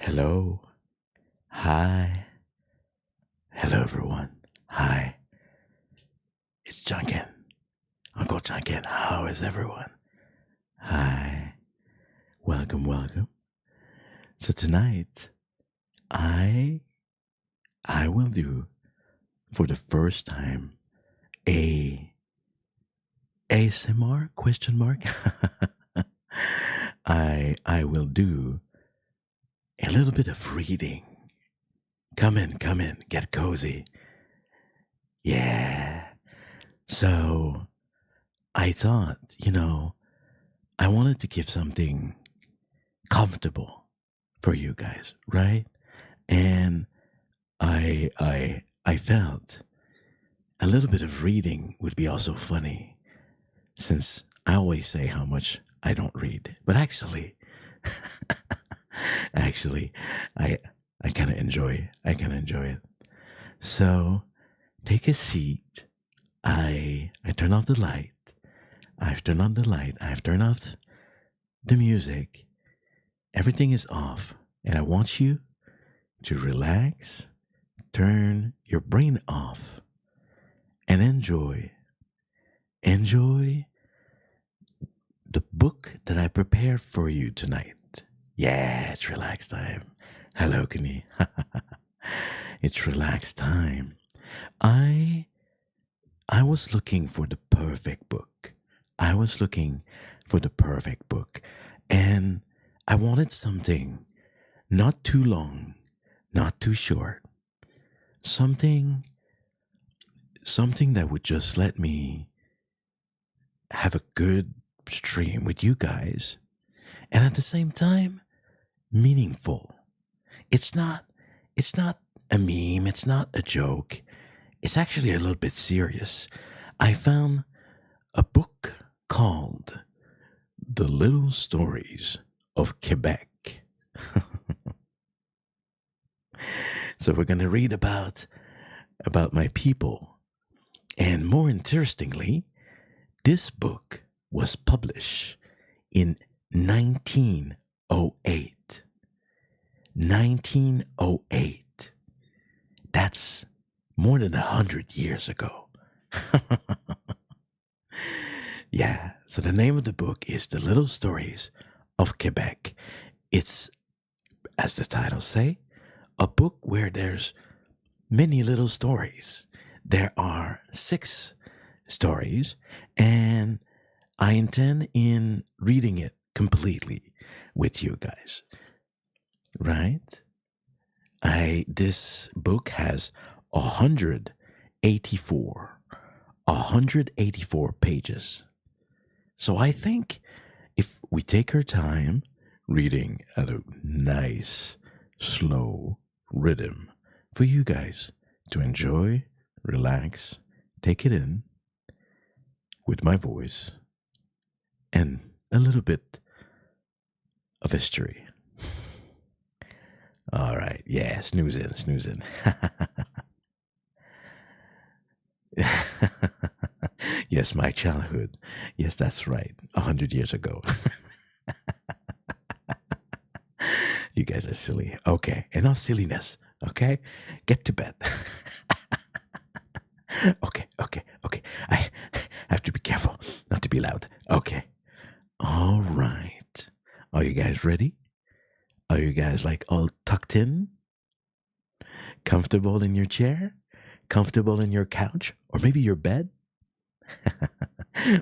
Hello. Hi. Hello, everyone. Hi. It's Janken. Uncle Janken. How is everyone? Hi. Welcome, welcome. So tonight, I I will do for the first time a ASMR question mark. I will do a little bit of reading. Come in, get cozy. Yeah. So I thought, I wanted to give something comfortable for you guys, right? And I felt a little bit of reading would be also funny since I always say how much I don't read. But actually I I kind of enjoy it. So, take a seat. I turn off the light. I've turned on the light. I've turned off the music. Everything is off. And I want you to relax, turn your brain off, and enjoy. Enjoy the book that I prepared for you tonight. Yeah, it's relax time. Hello, Kani. It's relax time. I I was looking for the perfect book. I was looking for the perfect book. And I wanted something not too long, not too short. Something something that would just let me have a good stream with you guys and at the same time meaningful. It's not it's not a meme, it's not a joke. It's actually a little bit serious. I found a book called The Little Stories of Quebec. So we're going to read about my people. And more interestingly, this book was published in 1908. 1908. That's more than 100 years ago. Yeah, so the name of the book is The Little Stories of Quebec. It's, as the title say, a book where there's many little stories. There are 6 stories, and I intend in reading it completely with you guys. Right? I This book has 184 184 pages. So I think if we take our time reading at a nice, slow rhythm for you guys to enjoy, relax, take it in with my voice and a little bit of history. All right, yeah, snooze in, snooze in. Yes, my childhood. Yes, that's right. 100 years ago. You guys are silly. Okay, enough silliness. Okay, get to bed. Okay. I have to be careful not to be loud. Okay. All right. Are you guys ready? Are you guys like all tucked in? Comfortable in your chair? Comfortable in your couch? Or maybe your bed?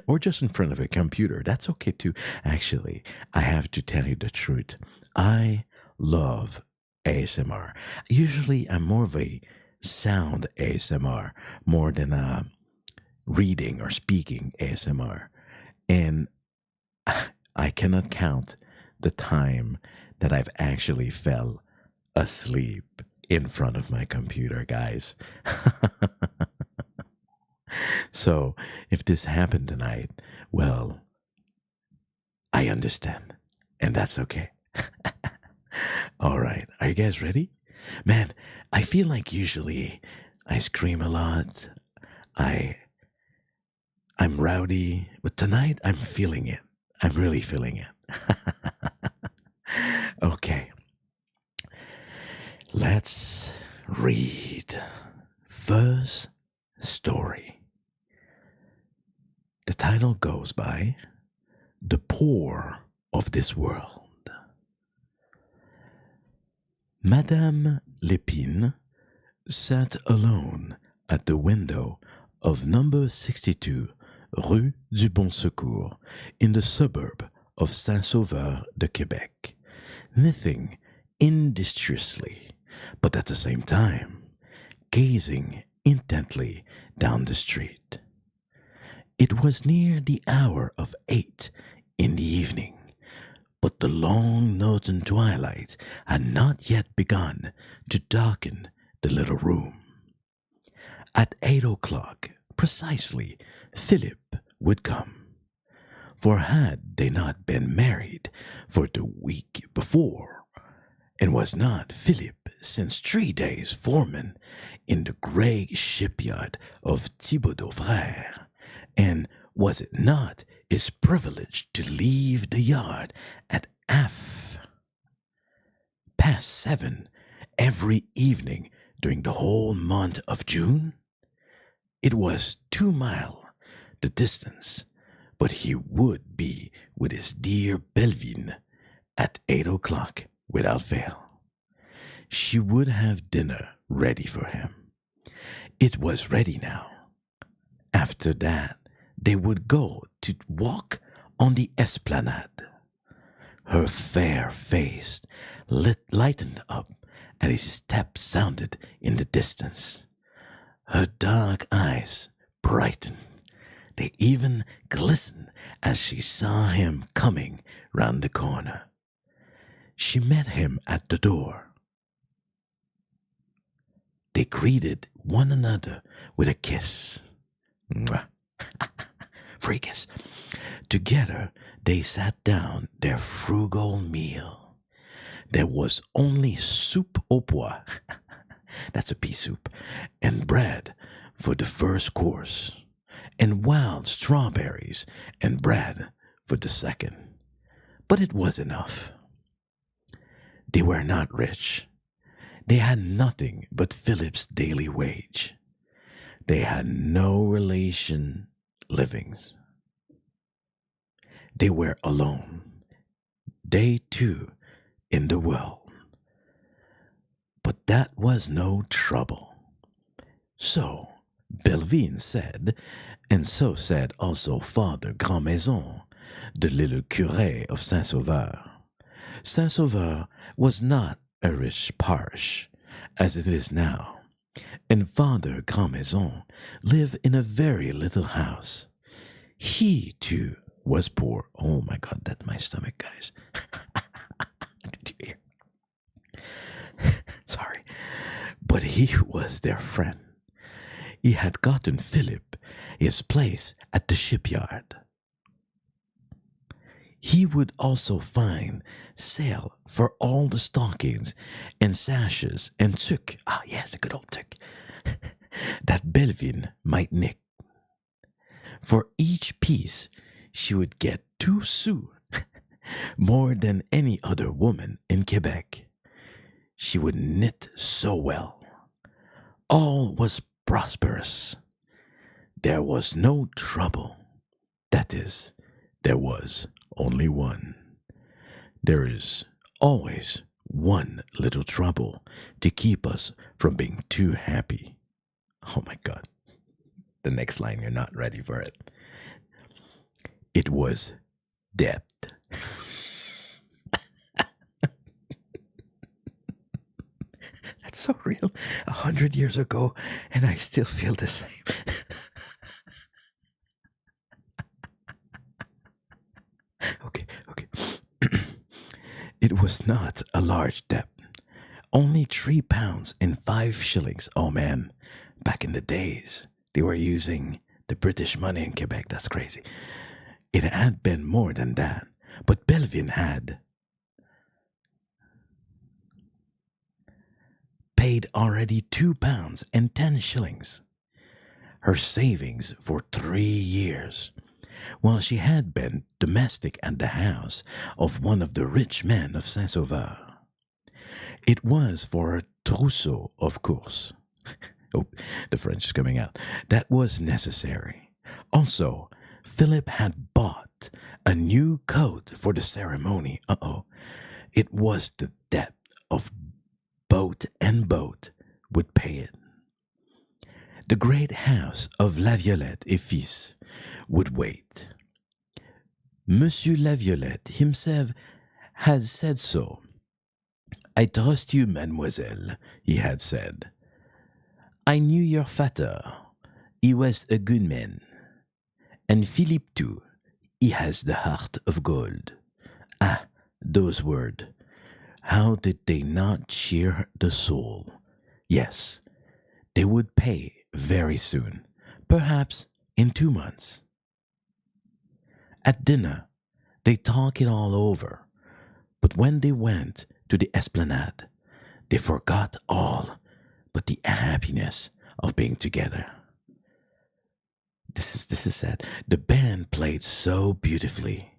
Or just in front of a computer. That's okay too. Actually, I have to tell you the truth. I love ASMR. Usually, I'm more of a sound ASMR more than a reading or speaking ASMR. And I cannot count the time that I've actually fell asleep in front of my computer, guys. So if this happened tonight, well, I understand. And that's okay. All right. Are you guys ready? Man, I feel like usually I scream a lot. I I'm rowdy, but tonight I'm feeling it. I'm really feeling it. Okay. Let's read first story. The title goes by The Poor of This World. Madame Lépine sat alone at the window of number 62 Rue du Bon Secours in the suburb of Saint-Sauveur de Quebec, knitting industriously, but at the same time gazing intently down the street. It was near the hour of 8 in the evening, but the long northern twilight had not yet begun to darken the little room. At 8 o'clock precisely, Philip would come. For had they not been married for the week before, and was not Philip since 3 days foreman in the grey shipyard of Thibaudot Frères, and was it not his privilege to leave the yard at 7:30 every evening during the whole month of June? It was 2 miles the distance, but he would be with his dear Belvine at 8 o'clock without fail. She would have dinner ready for him. It was ready now. After that, they would go to walk on the esplanade. Her fair face lightened up as his step sounded in the distance. Her dark eyes brightened. They even glistened as she saw him coming round the corner. She met him at the door. They greeted one another with a kiss. Free kiss. Together they sat down their frugal meal. There was only soup au pois, that's a pea soup, and bread for the first course, and wild strawberries and bread for the second. But it was enough. They were not rich. They had nothing but Philip's daily wage. They had no relation livings. They were alone. They too in the world. But that was no trouble. So Belvine said, and so said also Father Grandmaison, the little curé of Saint-Sauveur. Saint-Sauveur was not a rich parish, as it is now, and Father Grandmaison lived in a very little house. He, too, was poor. Oh my God, that's my stomach, guys. Did you hear? Sorry. But he was their friend. He had gotten Philip his place at the shipyard. He would also find sale for all the stockings and sashes and tuque, yes, a good old tuque, that Belvine might knit. For each piece, she would get 2 sous, more than any other woman in Quebec. She would knit so well. All was prosperous. There was no trouble. That is, there was only one. There is always one little trouble to keep us from being too happy. Oh my God. The next line, you're not ready for it. It was debt. That's so real. 100 years ago, and I still feel the same. Okay. It was not a large debt. Only £3 and 5 shillings. Oh man, back in the days, they were using the British money in Quebec. That's crazy. It had been more than that, but Belvine had paid already £2 and 10 shillings. Her savings for 3 years, while she had been domestic at the house of one of the rich men of Saint-Sauveur. It was for her trousseau, of course. Oh, the French is coming out. That was necessary. Also, Philip had bought a new coat for the ceremony. Uh-oh. It was the debt of boat and boat would pay it. The great house of La Violette et Fils would wait. Monsieur La Violette himself had said so. I trust you, mademoiselle, he had said. I knew your father. He was a good man. And Philippe too. He has the heart of gold. Ah, those words. How did they not cheer the soul? Yes, they would pay very soon, perhaps in 2 months. At dinner, they talked it all over, but when they went to the esplanade, they forgot all but the happiness of being together. This is sad. The band played so beautifully.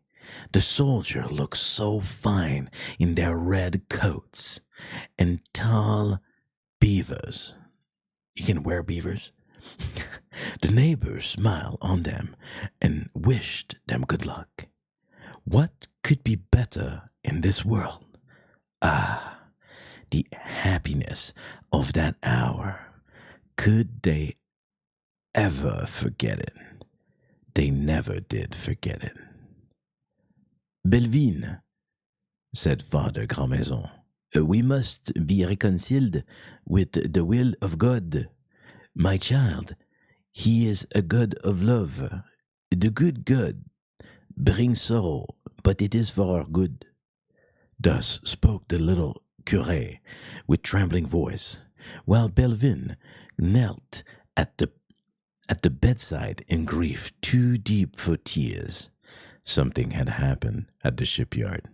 The soldiers looked so fine in their red coats and tall beavers. You can wear beavers. The neighbors smiled on them and wished them good luck. What could be better in this world? Ah, the happiness of that hour. Could they ever forget it? They never did forget it. Belvine, said Father Grandmaison, we must be reconciled with the will of God. My child, he is a God of love. The good God brings sorrow, but it is for our good. Thus spoke the little curé with trembling voice, while Belvine knelt at the bedside in grief too deep for tears. Something had happened at the shipyard,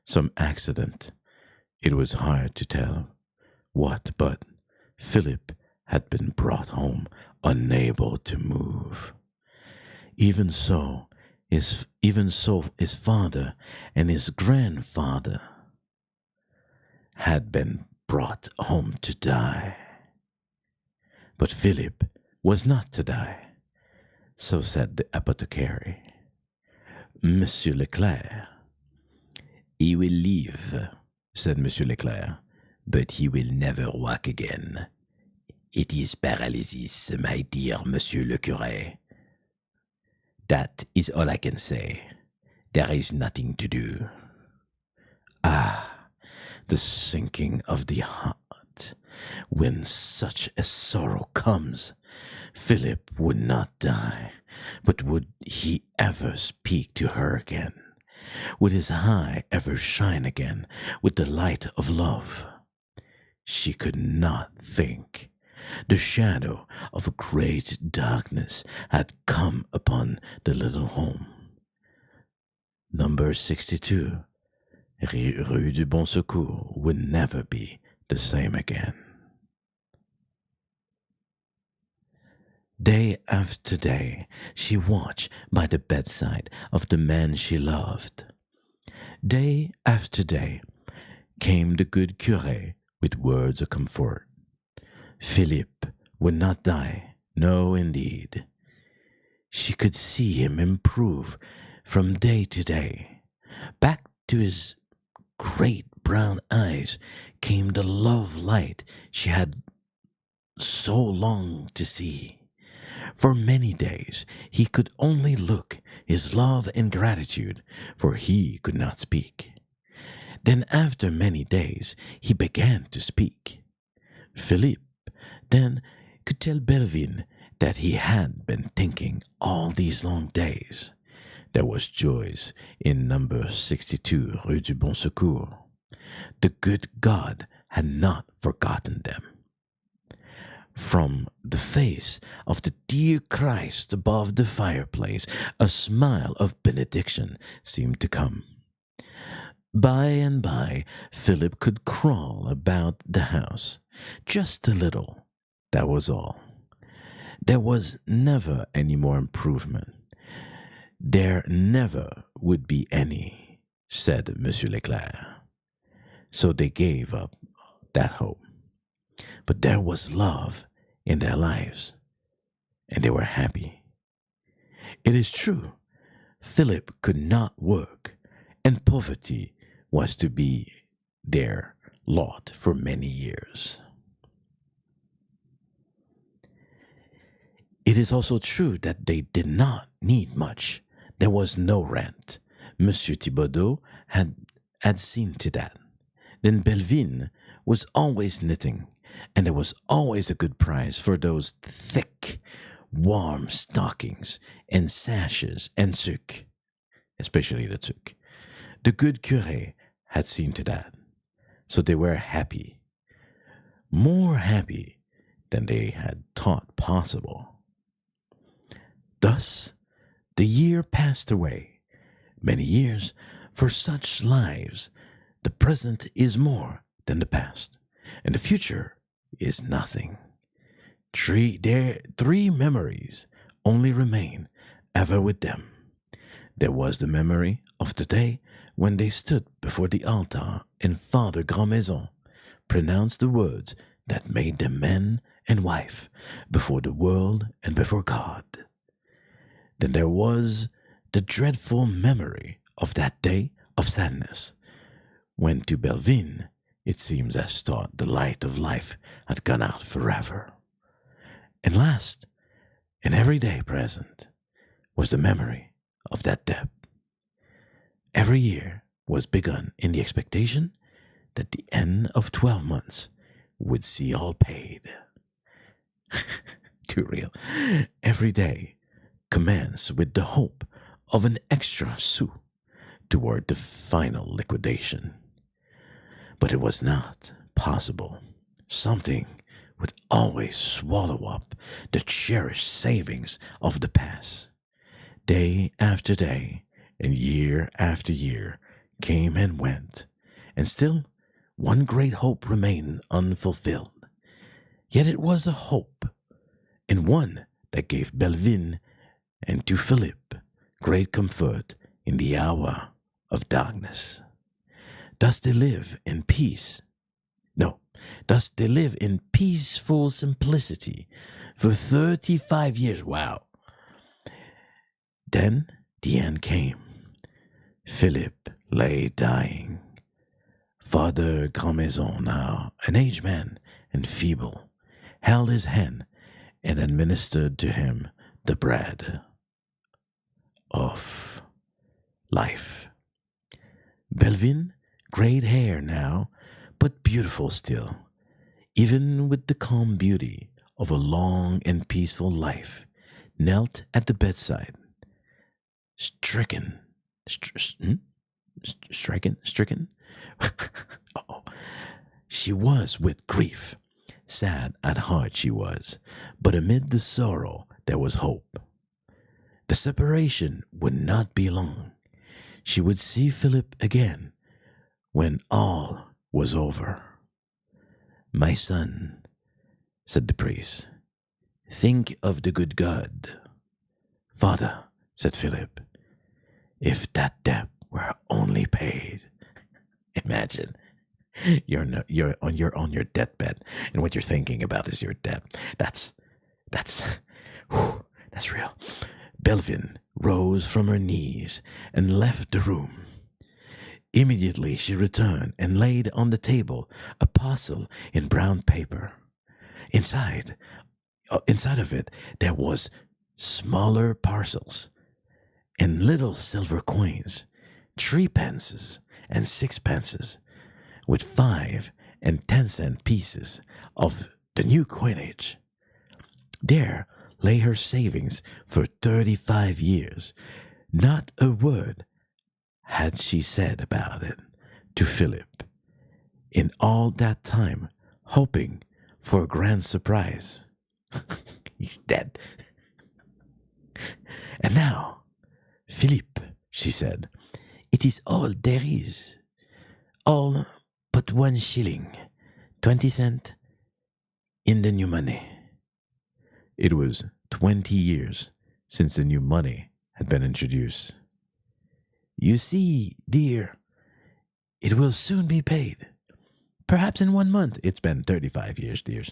some accident. It was hard to tell what, but Philip had been brought home unable to move. Even so, his father and his grandfather had been brought home to die. But Philip was not to die, so said the apothecary. Monsieur Leclerc. He will live, said Monsieur Leclerc, but he will never walk again. It is paralysis, my dear Monsieur le Curé. That is all I can say. There is nothing to do. Ah, the sinking of the heart. When such a sorrow comes, Philip would not die, but would he ever speak to her again? Would his eye ever shine again with the light of love? She could not think. The shadow of a great darkness had come upon the little home. Number 62, Rue du Bon Secours, would never be the same again. Day after day, she watched by the bedside of the man she loved. Day after day came the good curé with words of comfort. Philippe would not die, no indeed. She could see him improve from day to day. Back to his great brown eyes came the love light she had so longed to see. For many days he could only look his love and gratitude, for he could not speak. Then after many days he began to speak. Philippe then could tell Belvine that he had been thinking all these long days. There was joys in number 62 Rue du Bon Secours. The good God had not forgotten them. From the face of the dear Christ above the fireplace, a smile of benediction seemed to come. By and by, Philip could crawl about the house, just a little, that was all. There was never any more improvement. There never would be any, said Monsieur Leclerc. So they gave up that hope. but there was love in their lives, and they were happy. It is true, Philip could not work, and poverty was to be their lot for many years. It is also true that they did not need much. There was no rent. Monsieur Thibaudot had seen to that. Then Belvine was always knitting, and there was always a good price for those thick, warm stockings and sashes and tuque, especially the tuque. The good curé had seen to that, so they were happy, more happy than they had thought possible. Thus, the year passed away. Many years, for such lives, the present is more than the past, and the future is nothing. Three memories only remain ever with them. There was the memory of the day when they stood before the altar and Father Grandmaison pronounced the words that made them man and wife before the world and before God. Then there was the dreadful memory of that day of sadness, when to Belvine it seems as thought the light of life had gone out forever. And last, and everyday present, was the memory of that debt. Every year was begun in the expectation that the end of 12 months would see all paid. Too real. Every day commence with the hope of an extra sou toward the final liquidation. But it was not possible. Something would always swallow up the cherished savings of the past. Day after day and year after year came and went, and still one great hope remained unfulfilled. Yet it was a hope, and one that gave Belvine and to Philippe great comfort in the hour of darkness. Thus they live in peace. No, thus they live in peaceful simplicity for 35 years. Wow. Then the end came. Philippe lay dying. Father Grandmaison, now an aged man and feeble, held his hand and administered to him the bread of life. Belvine, grayed hair now, but beautiful still, even with the calm beauty of a long and peaceful life, knelt at the bedside, stricken. Oh, she was with grief. Sad at heart she was, but amid the sorrow there was hope. The separation would not be long. She would see Philip again when all was over. My son, said the priest, think of the good God. Father, said Philip, if that debt were only paid. Imagine you're on your deathbed, and what you're thinking about is your debt. That's real. Belvine rose from her knees and left the room. Immediately she returned and laid on the table a parcel in brown paper. Inside of it there was smaller parcels and little silver coins, 3 pences and 6 pences, with 5 and 10-cent pieces of the new coinage. There lay her savings for 35 years. Not a word had she said about it to Philip. In all that time, hoping for a grand surprise. He's dead. And now, Philippe, she said, it is all there is. All but 1 shilling, 20 cents in the new money. It was 20 years since the new money had been introduced. You see, dear, it will soon be paid. perhaps in 1 month. It's been 35 years, dears.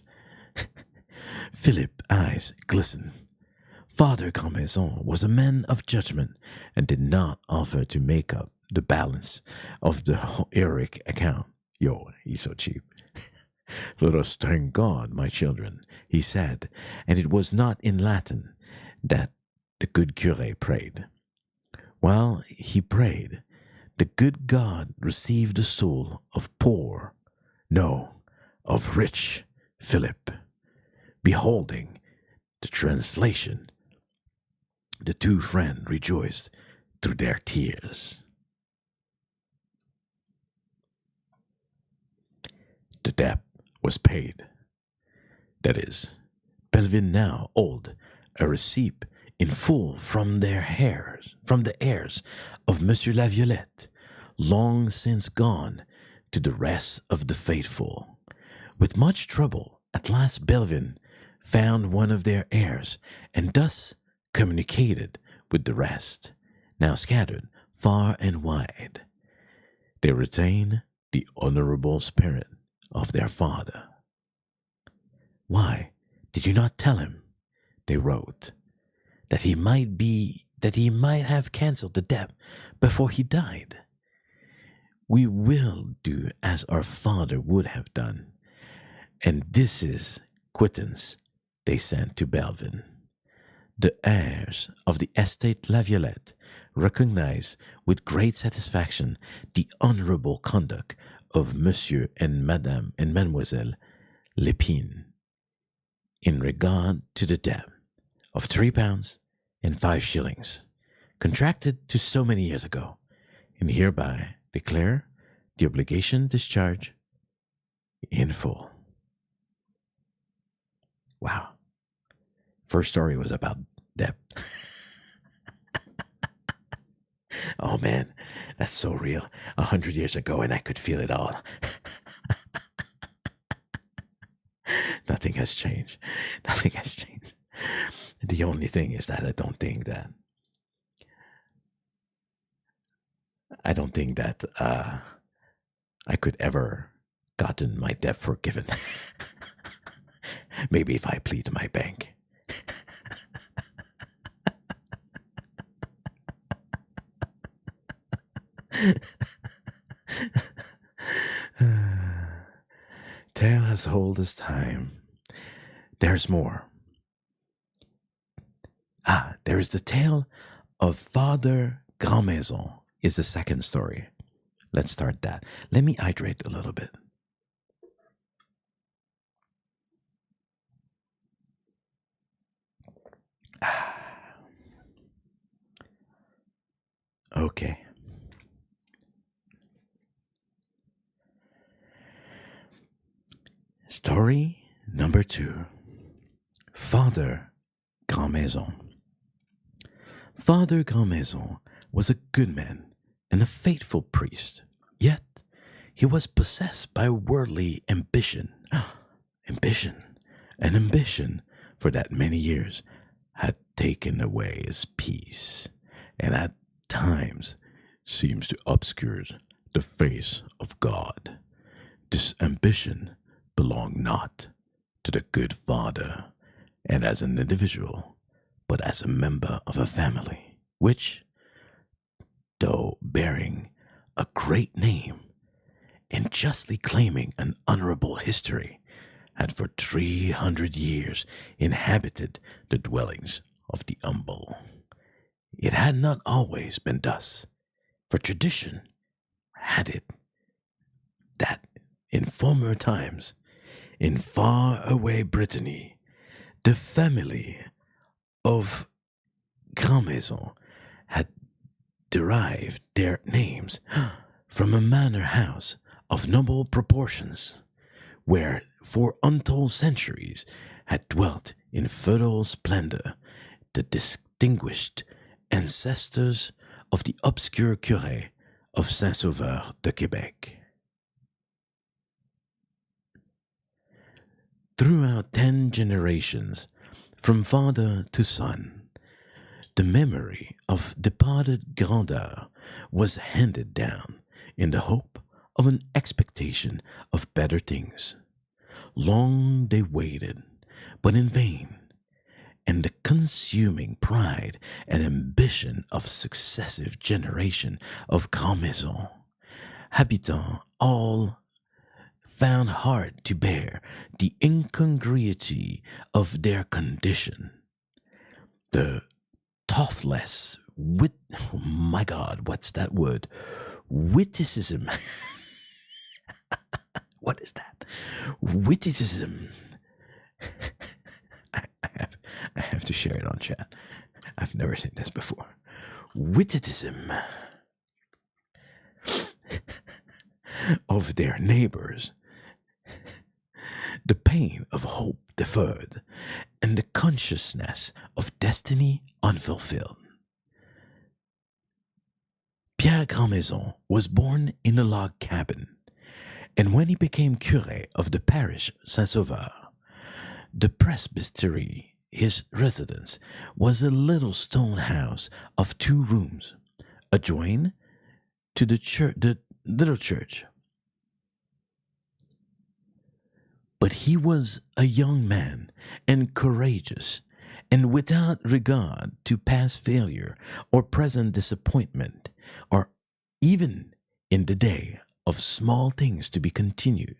Philip's eyes glistened. Father Grandmaison was a man of judgment and did not offer to make up the balance of the heroic account. Yo, he's so cheap. Let us thank God, my children, he said, and it was not in Latin that the good curé prayed. While he prayed, the good God received the soul of poor, no, of rich Philip. Beholding the translation, the two friends rejoiced through their tears. The debt was paid. That is, Belvin now owed a receipt in full from the heirs of Monsieur Laviolette, long since gone to the rest of the faithful. With much trouble, at last Belvin found one of their heirs, and thus communicated with the rest, now scattered far and wide. They retain the honorable spirit of their father. Why did you not tell him, they wrote, that he might have cancelled the debt before he died? We will do as our father would have done, and this is quittance they sent to Belvin. The heirs of the estate Laviolette recognize with great satisfaction the honorable conduct of Monsieur and Madame and Mademoiselle Lépine in regard to the debt of £3 and 5 shillings, contracted to so many years ago, and hereby declare the obligation discharged in full. Wow. First story was about debt. Oh man, that's so real. 100 years ago, and I could feel it all. Nothing has changed. Nothing has changed. The only thing is that I don't think that I could ever gotten my debt forgiven. Maybe if I plead to my bank. Tale as old as time. There's more. There is the tale of Father Grandmaison is the second story. Let's start that. Let me hydrate a little bit. Okay. Story number 2. Father Grandmaison. Father Grandmaison was a good man and a faithful priest, yet he was possessed by worldly ambition. Ambition for that many years had taken away his peace, and at times seems to obscure the face of God. This ambition belonged not to the good father, and as an individual, but as a member of a family, which, though bearing a great name and justly claiming an honorable history, had for 300 years inhabited the dwellings of the humble. It had not always been thus, for tradition had it that in former times, in far-away Brittany, the family of Grandmaison had derived their names from a manor house of noble proportions, where for untold centuries had dwelt in feudal splendor the distinguished ancestors of the obscure curé of Saint-Sauveur de Quebec. Throughout 10 generations, from father to son, the memory of departed grandeur was handed down in the hope of an expectation of better things. Long they waited, but in vain, and the consuming pride and ambition of successive generation of Grandmaison habitants all found hard to bear the incongruity of their condition. The thoughtless oh my God, what's that word? Witticism. What is that? Witticism. I have to share it on chat. I've never seen this before. Witticism of their neighbors, the pain of hope deferred, and the consciousness of destiny unfulfilled. Pierre Grandmaison was born in a log cabin, and when he became curé of the parish Saint-Sauveur, the presbytery, his residence, was a little stone house of 2 rooms, adjoined to the little church. But he was a young man and courageous, and without regard to past failure or present disappointment, or even in the day of small things to be continued.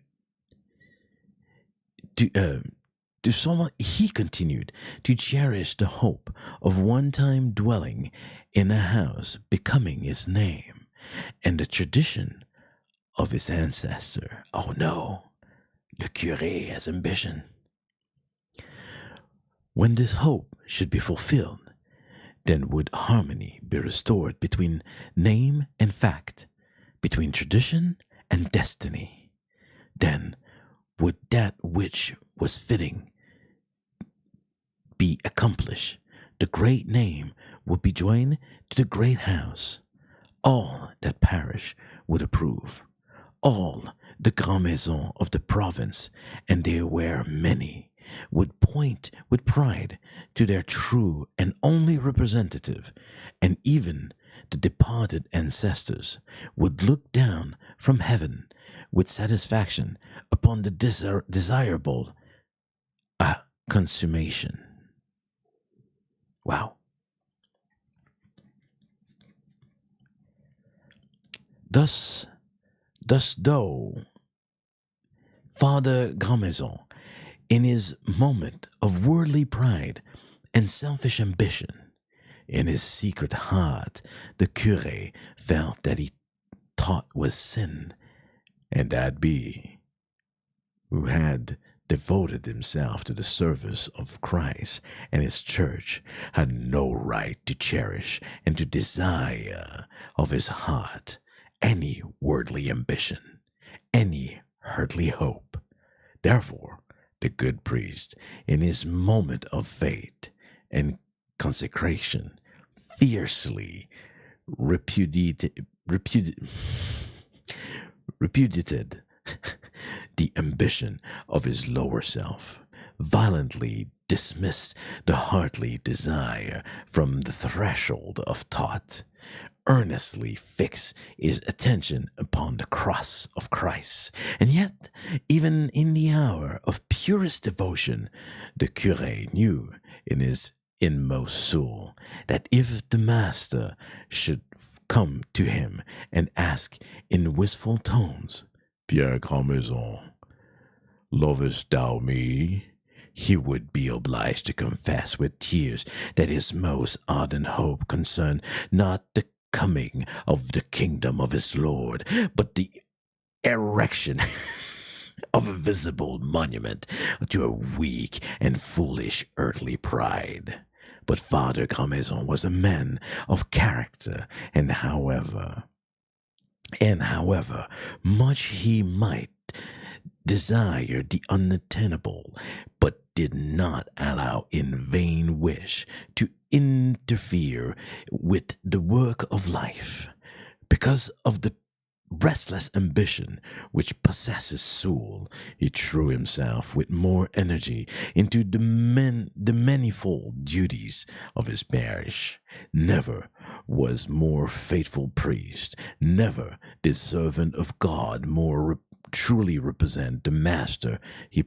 He continued to cherish the hope of one time dwelling in a house becoming his name and the tradition of his ancestor. Oh no, le curé has ambition. When this hope should be fulfilled, then would harmony be restored between name and fact, between tradition and destiny. Then would that which was fitting be accomplished. The great name would be joined to the great house. All that parish would approve. All the Grandmaison of the province, and there were many, would point with pride to their true and only representative, and even the departed ancestors would look down from heaven with satisfaction upon the desirable consummation. Wow. Thus though Father Grandmaison, in his moment of worldly pride and selfish ambition, in his secret heart, the curé felt that he thought was sin, and that be who had devoted himself to the service of Christ and his church had no right to cherish and to desire of his heart any worldly ambition, any earthly hope. Therefore, the good priest, in his moment of faith and consecration, fiercely repudiated the ambition of his lower self, violently dismissed the heartly desire from the threshold of thought, earnestly fixed his attention upon the cross of Christ. And yet, even in the hour of purest devotion, the curé knew in his inmost soul that if the master should come to him and ask in wistful tones, "Pierre Grandmaison, lovest thou me?" he would be obliged to confess with tears that his most ardent hope concerned not the coming of the kingdom of his Lord, but the erection of a visible monument to a weak and foolish earthly pride. But Father Grandmaison was a man of character, and however much he might desire the unattainable, but did not allow in vain wish to interfere with the work of life, because of the restless ambition which possessed his soul, he threw himself with more energy into the manifold duties of his parish. Never was more faithful priest, never did servant of God more truly represent the master he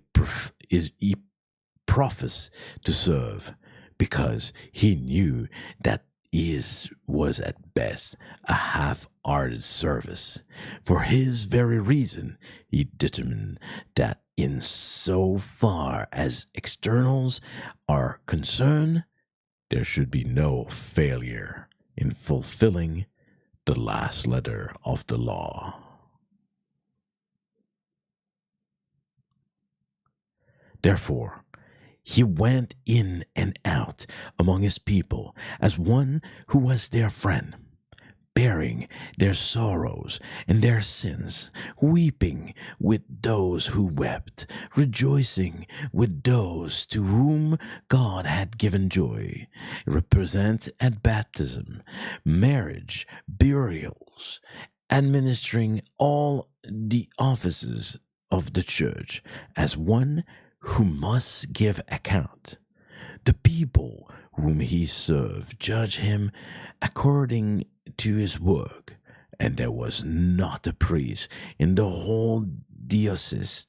professed to serve, because he knew that his was at best a half-hearted service. For his very reason, he determined that in so far as externals are concerned, there should be no failure in fulfilling the last letter of the law. Therefore, he went in and out among his people as one who was their friend, bearing their sorrows and their sins, weeping with those who wept, rejoicing with those to whom God had given joy, represent at baptism, marriage, burials, administering all the offices of the church as one who must give account. The people whom he served judged him according to his work, and there was not a priest in the whole diocese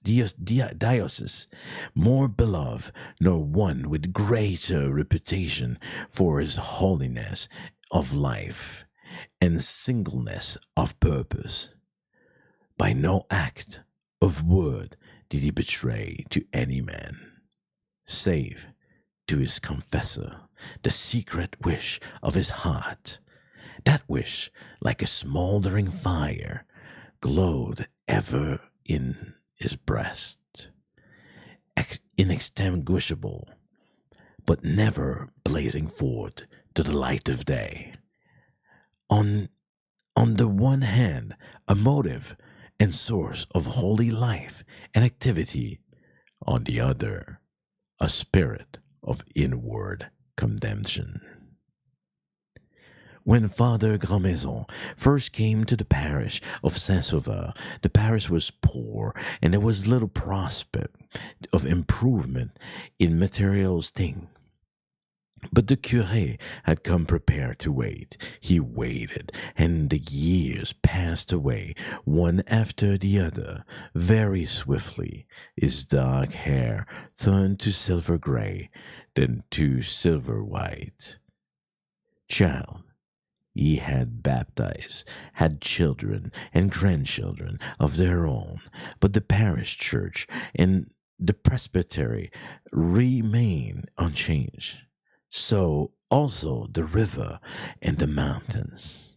more beloved, nor one with greater reputation for his holiness of life and singleness of purpose. By no act of word did he betray to any man, save to his confessor the secret wish of his heart. That wish, like a smoldering fire, glowed ever in his breast, inextinguishable, but never blazing forth to the light of day. On the one hand, a motive and source of holy life and activity, on the other, a spirit of inward condemnation. When Father Grandmaison first came to the parish of Saint-Sauveur, the parish was poor and there was little prospect of improvement in materials things. But the curé had come prepared to wait. He waited, and the years passed away, one after the other, very swiftly. His dark hair turned to silver gray, then to silver white. Child, he had baptized, had children and grandchildren of their own, but the parish church and the presbytery remained unchanged. So also the river and the mountains.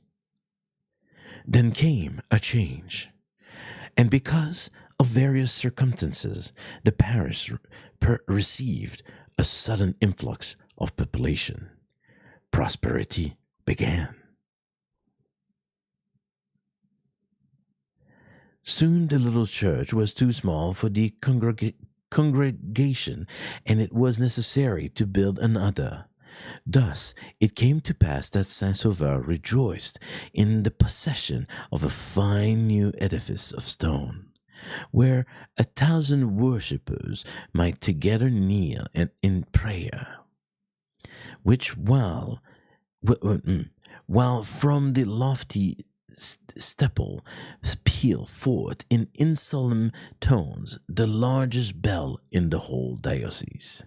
Then came a change, and because of various circumstances, the parish received a sudden influx of population. Prosperity began. Soon the little church was too small for the congregation, and it was necessary to build another. Thus it came to pass that Saint-Sauveur rejoiced in the possession of a fine new edifice of stone, where 1,000 worshippers might together kneel in prayer, which while from the lofty steeple peal forth in insolemn tones the largest bell in the whole diocese.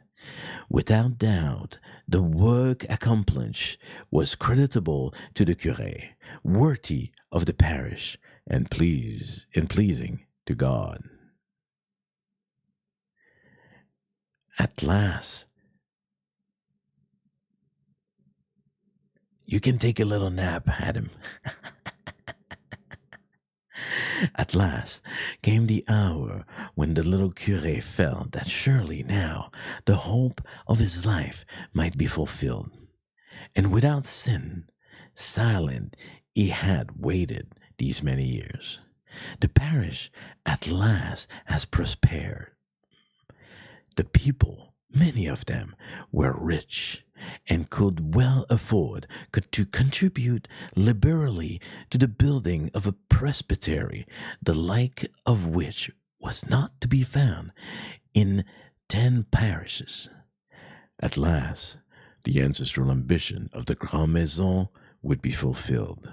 Without doubt, the work accomplished was creditable to the curé, worthy of the parish, and pleasing to God. At last, you can take a little nap, Adam. At last came the hour when the little curé felt that surely now the hope of his life might be fulfilled. And without sin, silent, he had waited these many years. The parish at last has prospered. The people, many of them, were rich, and could well afford to contribute liberally to the building of a presbytery, the like of which was not to be found in 10 parishes. At last, the ancestral ambition of the Grandmaison would be fulfilled.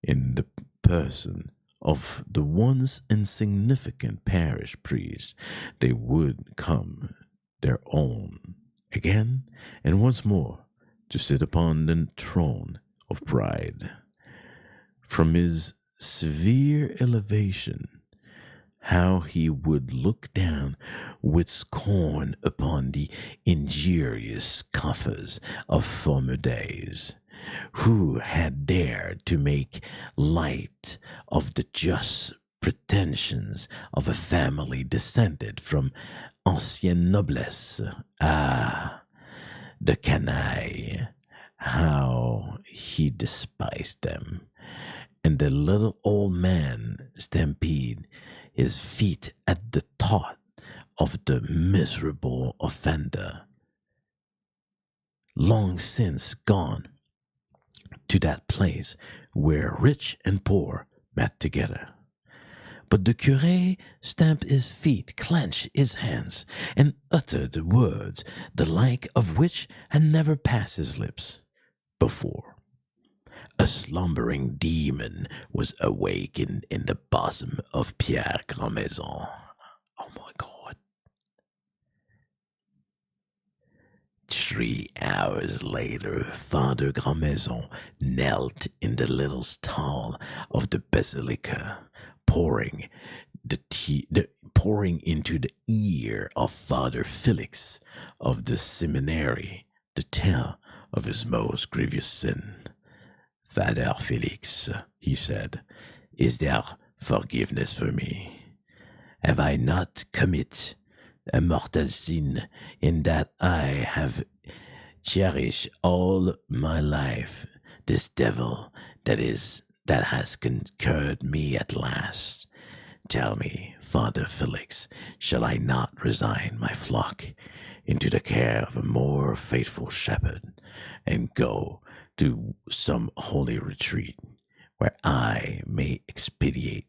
In the person of the once insignificant parish priest, they would come their own again and once more to sit upon the throne of pride. From his severe elevation, how he would look down with scorn upon the injurious scoffers of former days, who had dared to make light of the just pretensions of a family descended from ancienne noblesse. Ah, the canaille, how he despised them. And the little old man stampeded his feet at the thought of the miserable offender, long since gone to that place where rich and poor met together. But the curé stamped his feet, clenched his hands, and uttered words the like of which had never passed his lips before. A slumbering demon was awakened in the bosom of Pierre Grandmaison. Oh my God. 3 hours later, Father Grandmaison knelt in the little stall of the basilica, pouring into the ear of Father Felix of the seminary the tale of his most grievous sin. Father Felix, he said, is there forgiveness for me? Have I not committed a mortal sin in that I have cherished all my life this devil that has conquered me at last? Tell me, Father Felix, shall I not resign my flock into the care of a more faithful shepherd and go to some holy retreat where I may expiate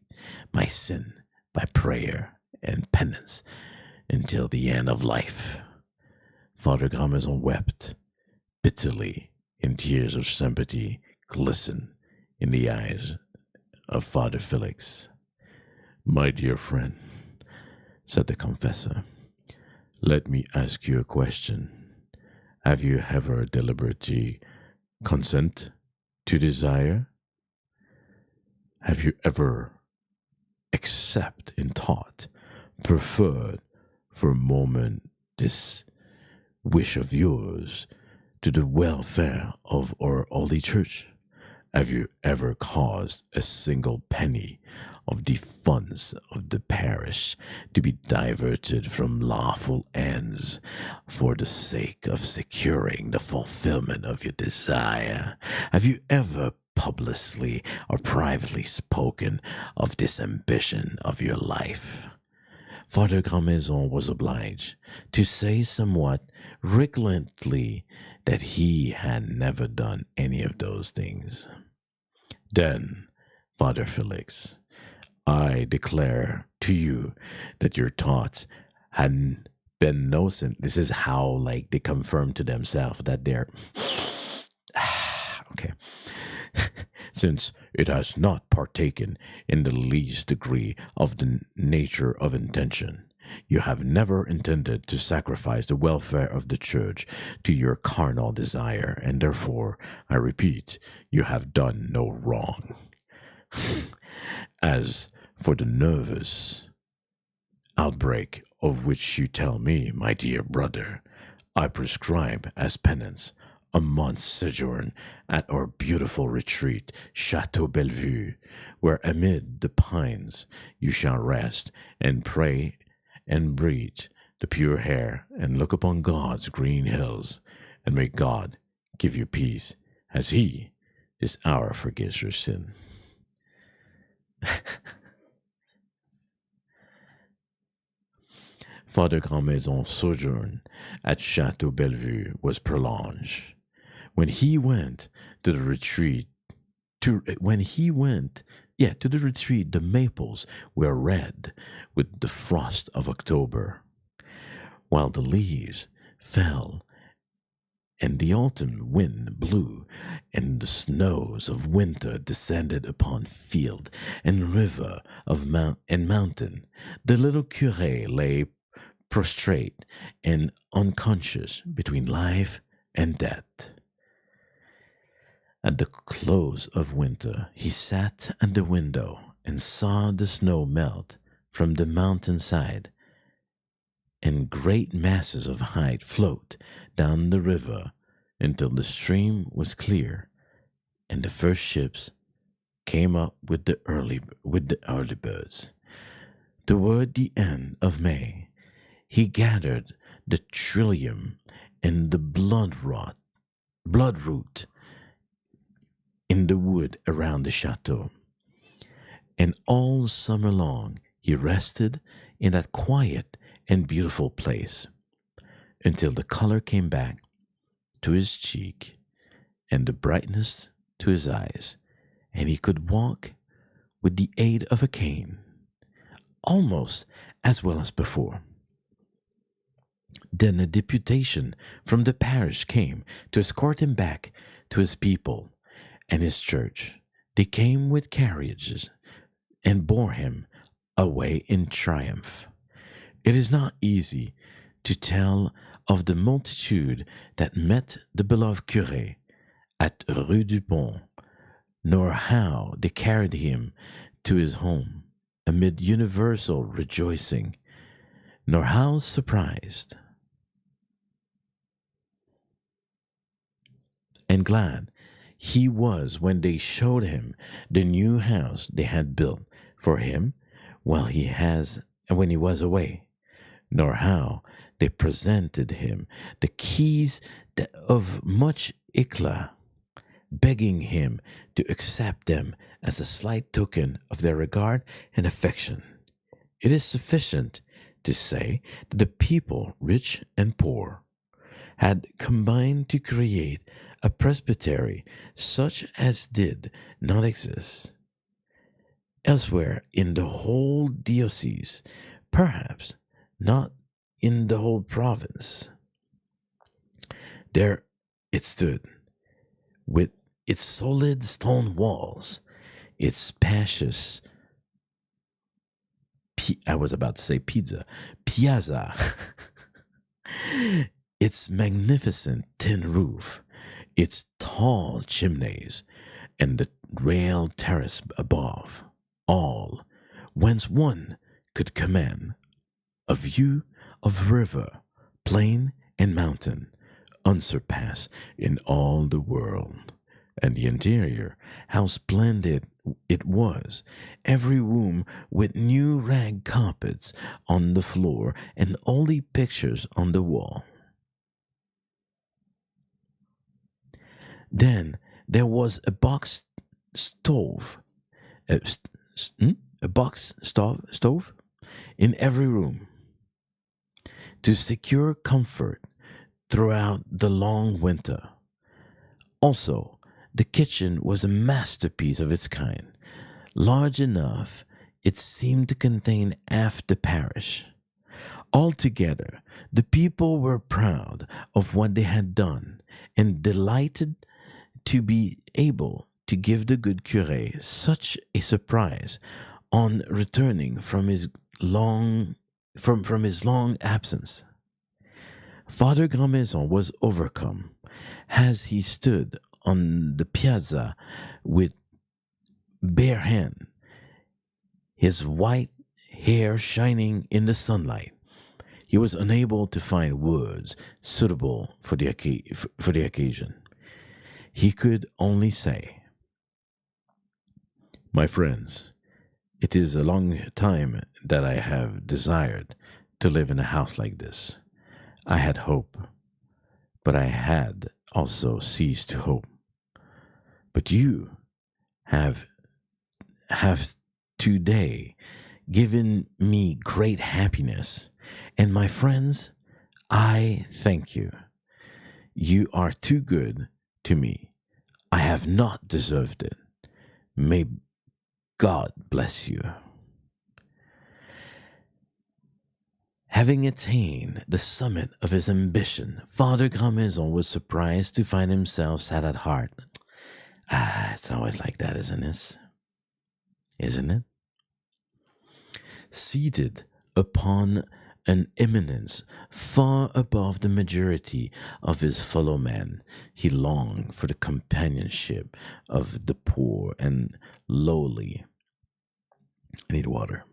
my sin by prayer and penance until the end of life? Father Grandmaison wept bitterly, and tears of sympathy glistened in the eyes of Father Felix. My dear friend, said the confessor, let me ask you a question. Have you ever deliberately consent to desire? Have you ever accept in thought, preferred for a moment this wish of yours to the welfare of our holy church? Have you ever caused a single penny of the funds of the parish to be diverted from lawful ends for the sake of securing the fulfillment of your desire? Have you ever publicly or privately spoken of this ambition of your life? Father Grandmaison was obliged to say somewhat reluctantly that he had never done any of those things. Then, Father Felix, I declare to you that your thoughts had been no sin. This is how, like, they confirm to themselves that they're okay. Since it has not partaken in the least degree of the nature of intention, you have never intended to sacrifice the welfare of the church to your carnal desire, and therefore, I repeat, you have done no wrong. As for the nervous outbreak of which you tell me, my dear brother, I prescribe as penance a month's sojourn at our beautiful retreat, Chateau Bellevue, where amid the pines you shall rest and pray and breathe the pure air and look upon God's green hills, and may God give you peace as he this hour forgives your sin. Father Grandmaison's sojourn at Chateau Bellevue was prolonged. When he went to the retreat, when he went, yeah, to the retreat, the maples were red with the frost of October, while the leaves fell and the autumn wind blew, and the snows of winter descended upon field and river of mount and mountain. The little curé lay prostrate and unconscious between life and death. At the close of winter, he sat at the window and saw the snow melt from the mountain side, and great masses of ice float down the river until the stream was clear, and the first ships came up with the early birds. Toward the end of May, he gathered the trillium and the bloodroot in the wood around the chateau. And all summer long he rested in that quiet and beautiful place until the color came back to his cheek and the brightness to his eyes, and he could walk with the aid of a cane almost as well as before. Then a deputation from the parish came to escort him back to his people and his church. They came with carriages and bore him away in triumph. It is not easy to tell of the multitude that met the beloved curé at Rue du Pont, nor how they carried him to his home amid universal rejoicing, nor how surprised and glad he was when they showed him the new house they had built for him while when he was away, nor how they presented him the keys of much éclat, begging him to accept them as a slight token of their regard and affection. It is sufficient to say that the people, rich and poor, had combined to create a presbytery such as did not exist elsewhere in the whole diocese, perhaps not in the whole province. There it stood, with its solid stone walls, its spacious, I was about to say pizza, piazza, its magnificent tin roof, its tall chimneys, and the railed terrace above, all whence one could command a view of river, plain, and mountain, unsurpassed in all the world. And the interior, how splendid it was! Every room with new rag carpets on the floor and holy pictures on the wall. Then there was a box stove, a box stove in every room to secure comfort throughout the long winter. Also, the kitchen was a masterpiece of its kind, large enough it seemed to contain half the parish. Altogether, the people were proud of what they had done and delighted to be able to give the good curé such a surprise on returning from his long absence. Father Grandmaison was overcome as he stood on the piazza with bare hand, his white hair shining in the sunlight. He was unable to find words suitable for the occasion. He could only say, "My friends, it is a long time that I have desired to live in a house like this. I had hope, but I had also ceased to hope. But you have today given me great happiness. And my friends, I thank you. You are too good to me. I have not deserved it. May God bless you. Having attained the summit of his ambition, Father Grandmaison was surprised to find himself sad at heart. It's always like that, isn't it? Isn't it? Seated upon an eminence far above the majority of his fellow men, he longed for the companionship of the poor and lowly. I need water.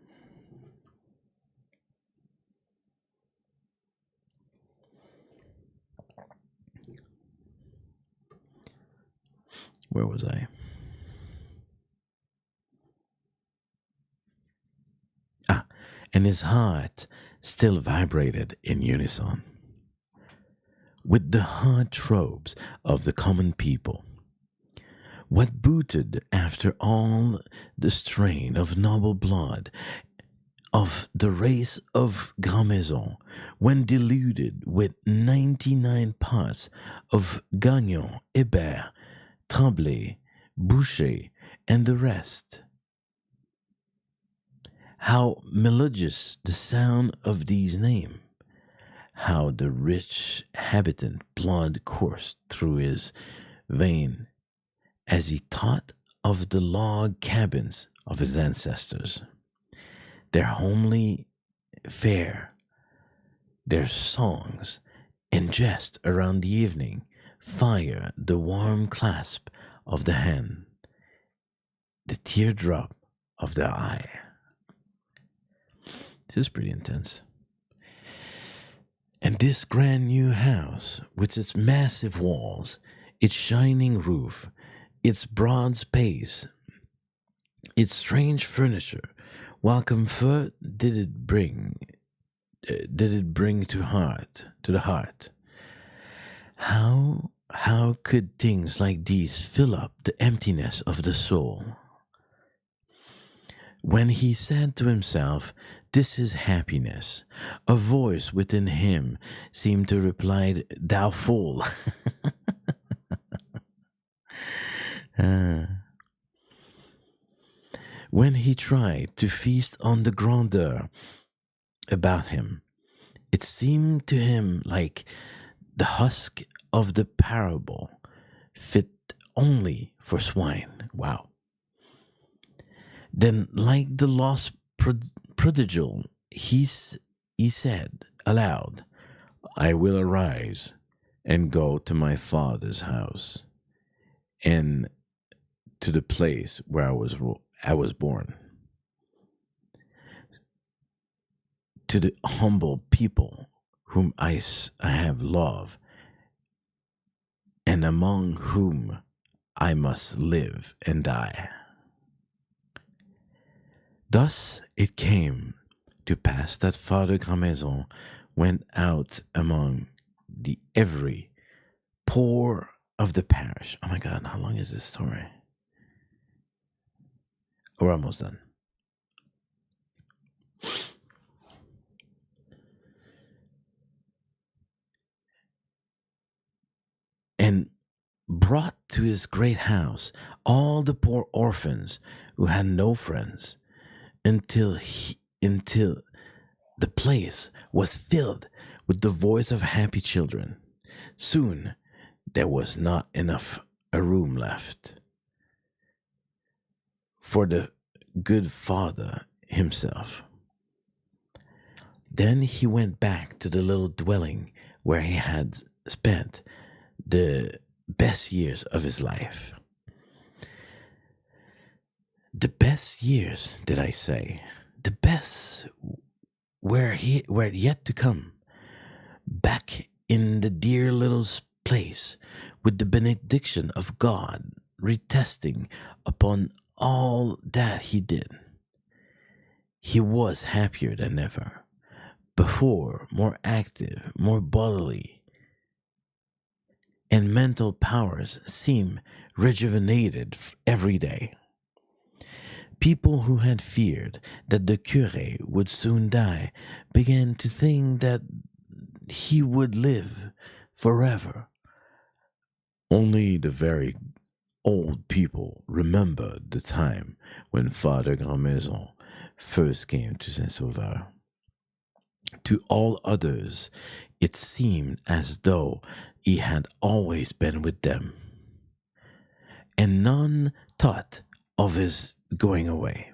Where was I? And his heart still vibrated in unison with the heart throbs of the common people. What booted after all the strain of noble blood of the race of Grandmaison, when diluted with 99 parts of Gagnon, Hébert, Tremblay, Boucher, and the rest? How melodious the sound of these names! How the rich habitant blood coursed through his vein as he thought of the log cabins of his ancestors, their homely fare, their songs and jest around the evening fire, the warm clasp of the hand, the teardrop of the eye. This is pretty intense. And this grand new house, with its massive walls, its shining roof, its broad space, its strange furniture, what comfort did it bring? To the heart? How could things like these fill up the emptiness of the soul? When he said to himself, "This is happiness," a voice within him seemed to reply, "Thou fool." When he tried to feast on the grandeur about him, it seemed to him like the husk of the parable, fit only for swine. Wow. Then, like the lost prodigal, he said aloud, "I will arise and go to my father's house, and to the place where I was born, to the humble people whom I have loved, and among whom I must live and die." Thus it came to pass that Father Grandmaison went out among the every poor of the parish. Oh my God, how long is this story? We're almost done. And brought to his great house all the poor orphans who had no friends, until the place was filled with the voice of happy children. Soon there was not enough a room left for the good father himself. Then he went back to the little dwelling where he had spent the best years of his life. The best years, did I say? The best were yet to come. Back in the dear little place, with the benediction of God retesting upon all that he did. He was happier than ever. Before, more active, more bodily and mental powers seem rejuvenated every day. People who had feared that the curé would soon die began to think that he would live forever. Only the very old people remembered the time when Father Grandmaison first came to Saint-Sauveur. To all others, it seemed as though he had always been with them, and none thought of his going away.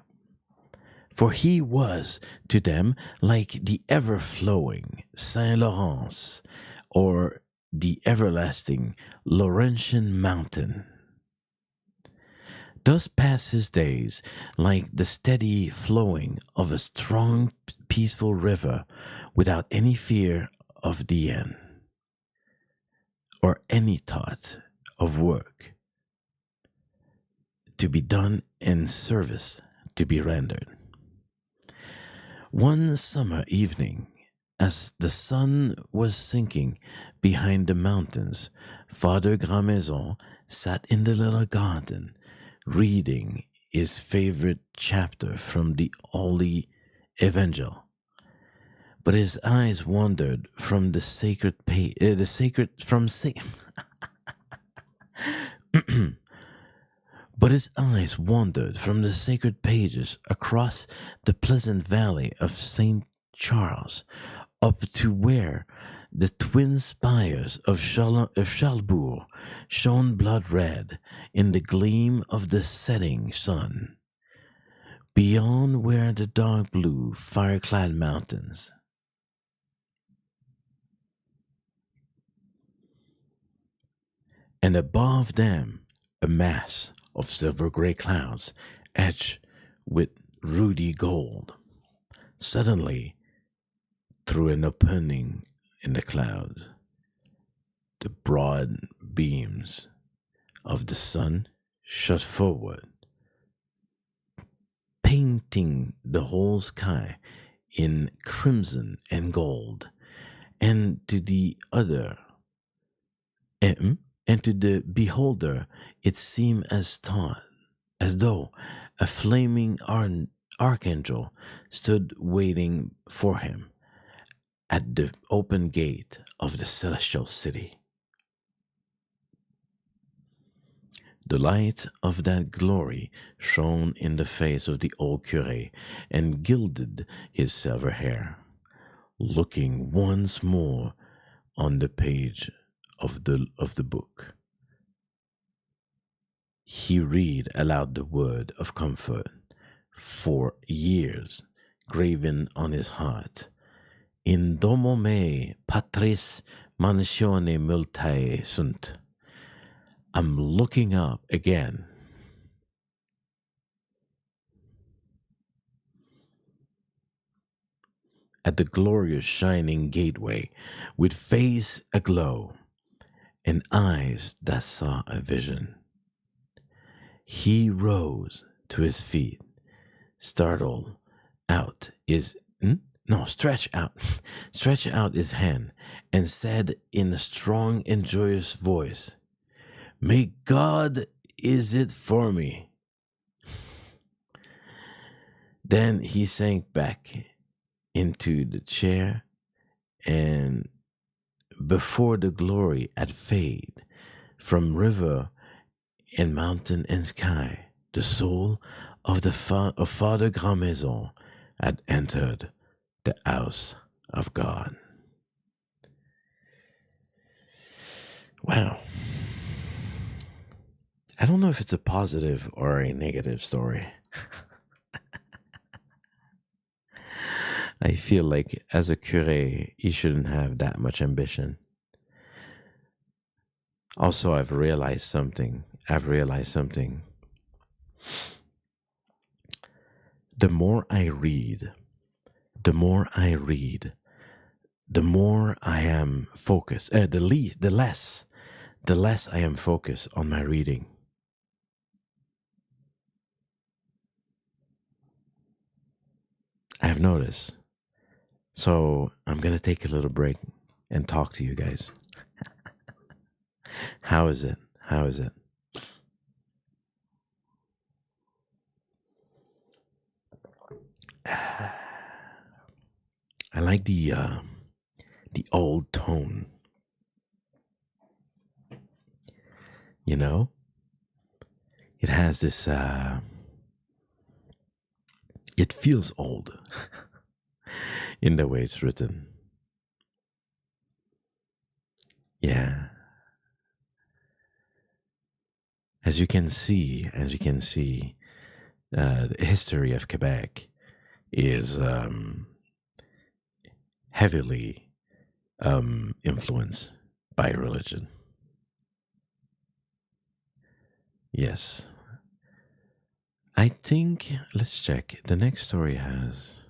For he was to them like the ever flowing Saint Lawrence or the everlasting Laurentian mountain. Thus passed his days like the steady flowing of a strong, peaceful river without any fear of the end or any thought of work to be done and service to be rendered. One summer evening, as the sun was sinking behind the mountains, Father Grandmaison sat in the little garden, reading his favorite chapter from the Holy Evangel. But his eyes wandered from the sacred page, But his eyes wandered from the sacred pages across the pleasant valley of St. Charles up to where the twin spires of Charlesbourg shone blood red in the gleam of the setting sun, beyond where the dark blue fire-clad mountains and above them a mass of silver-gray clouds edged with ruddy gold. Suddenly, through an opening in the clouds, the broad beams of the sun shot forward, painting the whole sky in crimson and gold, and to the beholder it seemed as though a flaming archangel stood waiting for him at the open gate of the celestial city. The light of that glory shone in the face of the old curé and gilded his silver hair. Looking once more on the page of the book, he read aloud the word of comfort for years graven on his heart. In domo me patris mansione multae sunt. I'm looking up again. At the glorious shining gateway with face aglow and eyes that saw a vision. He rose to his feet, stretched out his hand, and said in a strong and joyous voice, "May God is it for me." Then he sank back into the chair, and before the glory had faded from river and mountain and sky, the soul of Father Grandmaison had entered the house of God. Wow. I don't know if it's a positive or a negative story. I feel like as a curé, he shouldn't have that much ambition. Also, I've realized something. The more I read, the more I am focused. The less I am focused on my reading. I've noticed. So I'm going to take a little break and talk to you guys. How is it? I like the old tone. You know, it has this. It feels old in the way it's written. Yeah, as you can see, the history of Quebec is heavily influenced by religion. Yes, I think. Let's check. The next story has.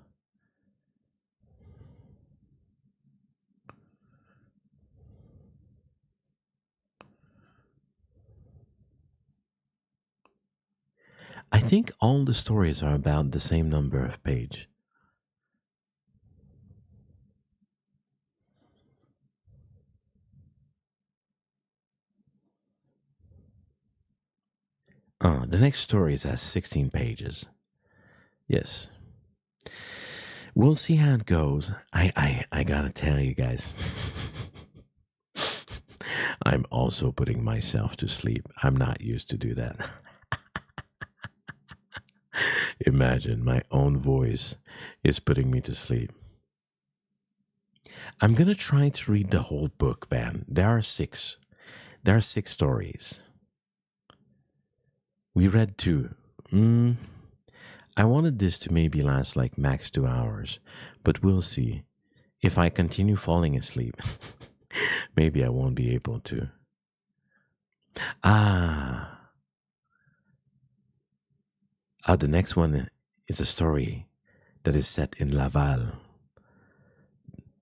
I think all the stories are about the same number of page. The next story is has 16 pages. Yes. We'll see how it goes. I gotta tell you guys. I'm also putting myself to sleep. I'm not used to do that. Imagine my own voice is putting me to sleep. I'm gonna try to read the whole book, man. There are six. There are six stories. We read two. Mm, I wanted this to maybe last like max 2 hours, but we'll see. If I continue falling asleep, maybe I won't be able to. Ah, the next one is a story that is set in Laval,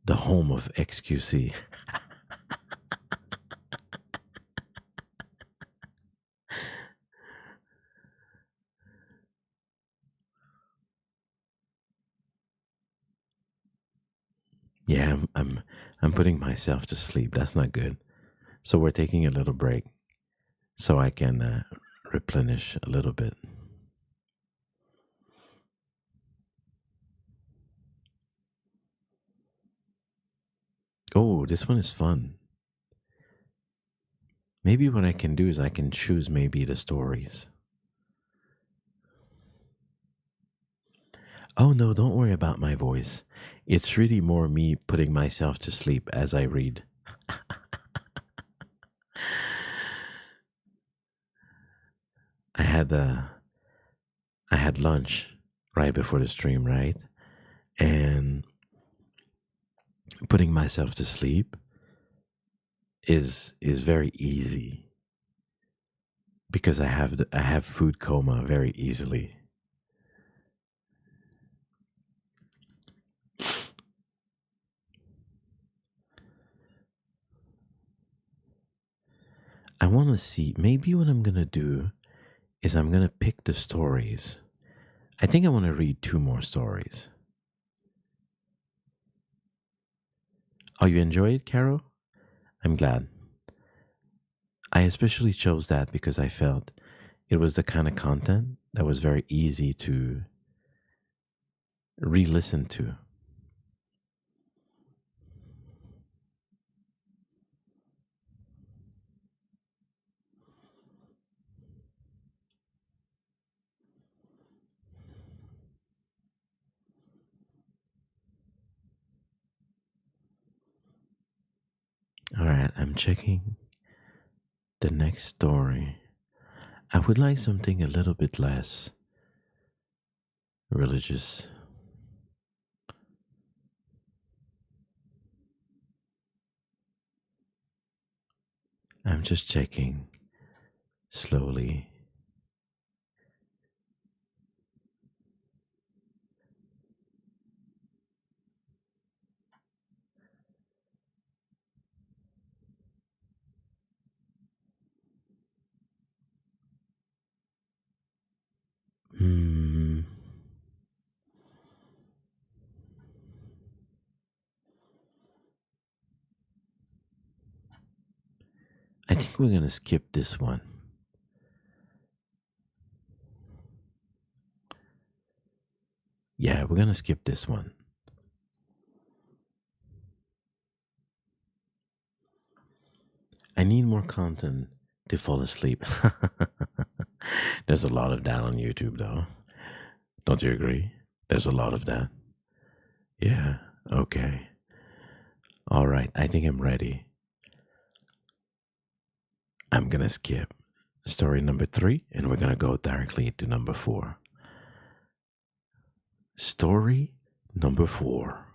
the home of XQC. Yeah, I'm putting myself to sleep. That's not good. So we're taking a little break so I can replenish a little bit. Oh, this one is fun. Maybe what I can do is I can choose maybe the stories. Oh no, don't worry about my voice. It's really more me putting myself to sleep as I read. I had I had lunch right before the stream, right? And putting myself to sleep is very easy because I have food coma very easily. I want to see maybe what I'm going to do is I'm going to pick the stories. I think I want to read two more stories. Oh, you enjoy it, Carol? I'm glad. I especially chose that because I felt it was the kind of content that was very easy to re listen to. All right, I'm checking the next story. I would like something a little bit less religious. I'm just checking slowly. Hmm. I think we're gonna skip this one. Yeah, we're gonna skip this one. I need more content to fall asleep. There's a lot of that on YouTube, though. Don't you agree? There's a lot of that. Yeah, okay. All right, I think I'm ready. I'm gonna skip story number 3 and we're gonna go directly to number 4. Story number 4.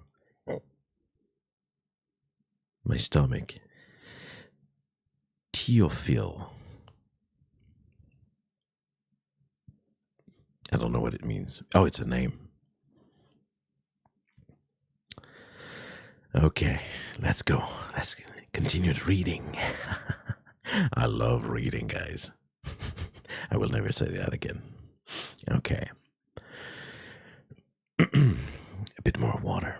My stomach. Théophile. I don't know what it means. Oh, it's a name. Okay, let's go. Let's continue reading. I love reading, guys. I will never say that again. Okay. A bit more water.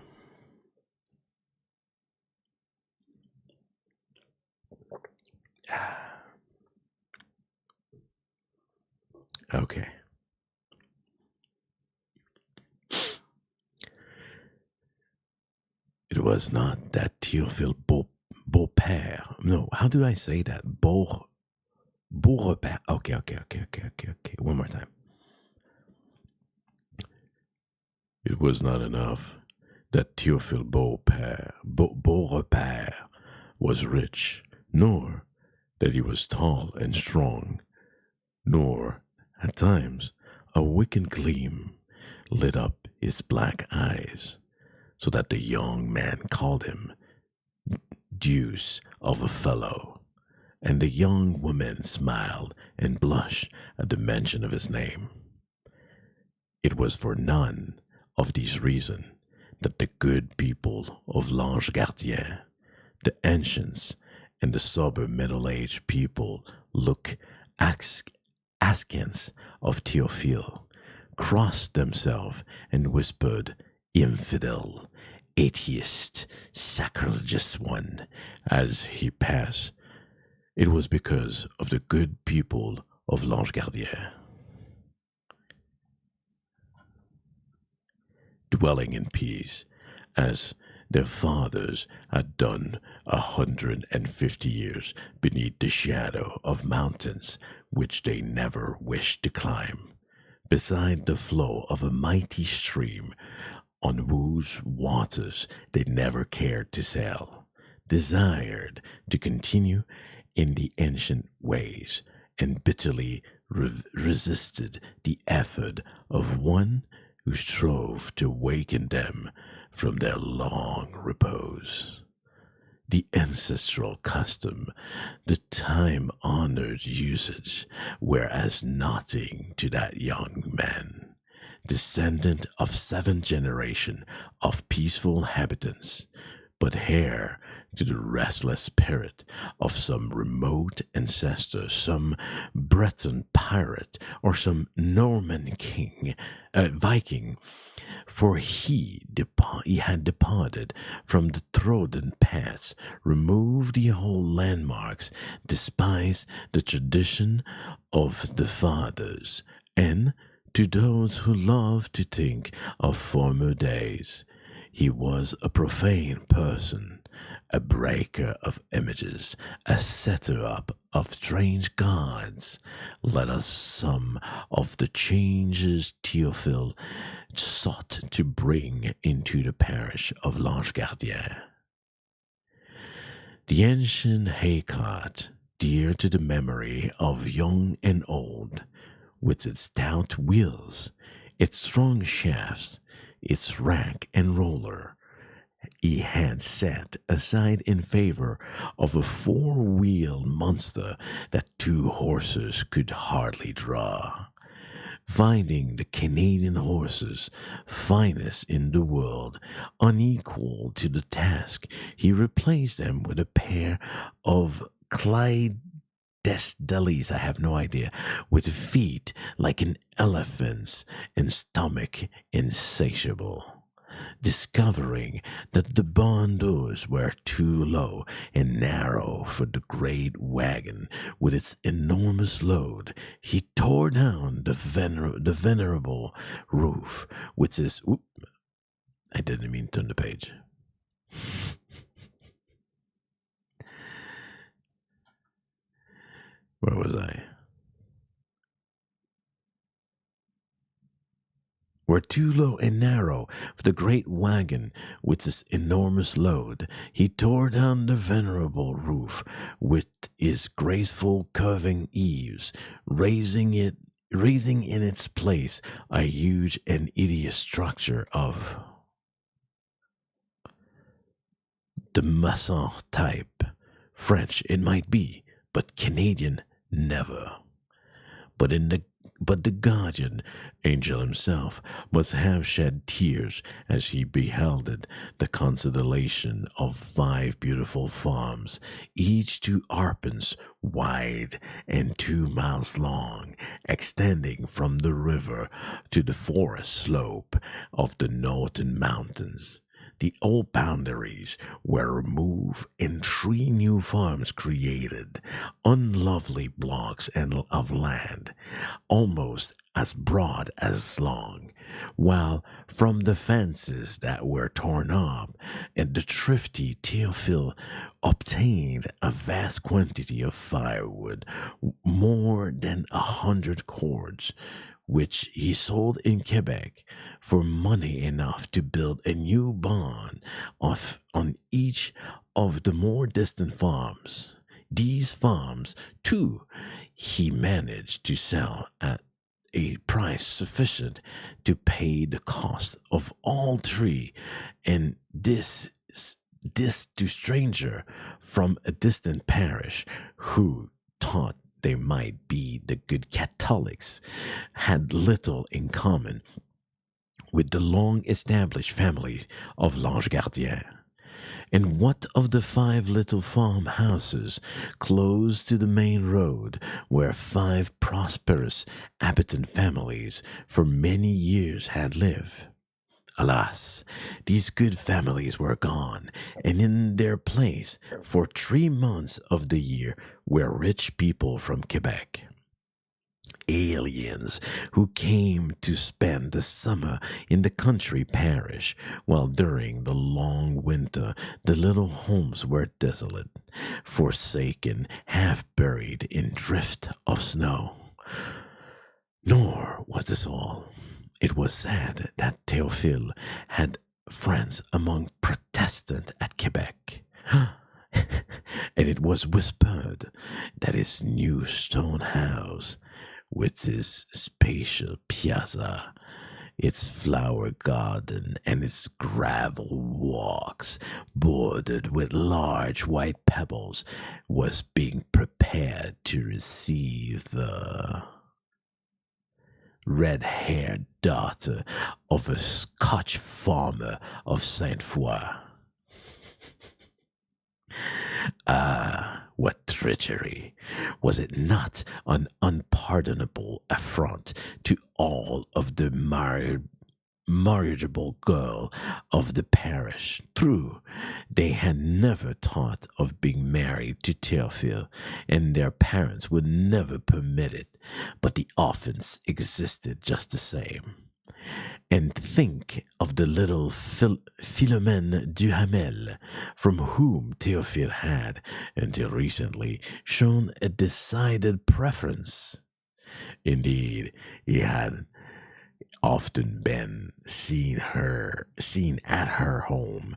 Okay. It was not that Théophile Beaupère. No, how do I say that? Beaurepaire. Okay. One more time. It was not enough that Théophile Beaurepaire was rich, nor that he was tall and strong, nor, at times, a wicked gleam lit up his black eyes, so that the young man called him deuce of a fellow, and the young woman smiled and blushed at the mention of his name. It was for none of these reasons that the good people of L'Ange Gardien, the ancients, and the sober middle-aged people look askance of Théophile, crossed themselves and whispered, infidel, atheist, sacrilegious one, as he passed. It was because of the good people of L'Ange Gardien. Dwelling in peace, as their fathers had done 150 years beneath the shadow of mountains which they never wished to climb, beside the flow of a mighty stream on whose waters they never cared to sail, desired to continue in the ancient ways, and bitterly resisted the effort of one who strove to waken them from their long repose. The ancestral custom, the time-honored usage, were as nothing to that young man, descendant of 7 generations of peaceful habitants, but heir to the restless spirit of some remote ancestor, some Breton pirate, or some Norman Viking, for he had departed from the trodden paths, removed the old landmarks, despised the tradition of the fathers, and to those who love to think of former days, he was a profane person, a breaker of images, a setter up of strange gods. Let us some of the changes Théophile sought to bring into the parish of L'Ange Gardien. The ancient haycart, dear to the memory of young and old, with its stout wheels, its strong shafts, its rack and roller, he had set aside in favor of a 4-wheel monster that 2 horses could hardly draw. Finding the Canadian horses, finest in the world, unequal to the task, he replaced them with a pair of Clydesdales, I have no idea, with feet like an elephant's and stomach insatiable. discovering that the barn doors were too low and narrow for the great wagon with its enormous load, he tore down the venerable roof, which is. Oop, I didn't mean to turn the page. Where was I? Were too low and narrow for the great wagon with its enormous load. He tore down the venerable roof with its graceful curving eaves, raising in its place a huge and hideous structure of the maçon type. French it might be, but Canadian never. But the guardian angel himself must have shed tears as he beheld the constellation of 5 beautiful farms, each 2 arpents wide and 2 miles long, extending from the river to the forest slope of the northern mountains. The old boundaries were removed and 3 new farms created, unlovely blocks of land, almost as broad as long, while from the fences that were torn up, and the thrifty Théophile obtained a vast quantity of firewood, more than 100 cords, which he sold in Quebec for money enough to build a new barn on each of the more distant farms. These farms, too, he managed to sell at a price sufficient to pay the cost of all 3, and this to stranger from a distant parish who thought they might be the good Catholics, had little in common with the long-established family of L'Ange Gardien. And what of the 5 little farmhouses close to the main road where 5 prosperous habitant families for many years had lived? Alas, these good families were gone, and in their place, for 3 months of the year, were rich people from Quebec. Aliens who came to spend the summer in the country parish, while during the long winter the little homes were desolate, forsaken, half buried in drift of snow. Nor was this all. It was said that Théophile had friends among Protestants at Quebec. And it was whispered that his new stone house, with its spacious piazza, its flower garden, and its gravel walks bordered with large white pebbles, was being prepared to receive the red-haired daughter of a Scotch farmer of Saint Foy. Ah, what treachery! Was it not an unpardonable affront to all of the marriageable girl of the parish? True, they had never thought of being married to Théophile, and their parents would never permit it, but the offense existed just the same. And think of the little Philomène Duhamel, from whom Théophile had, until recently, shown a decided preference. Indeed, he had often been seen at her home,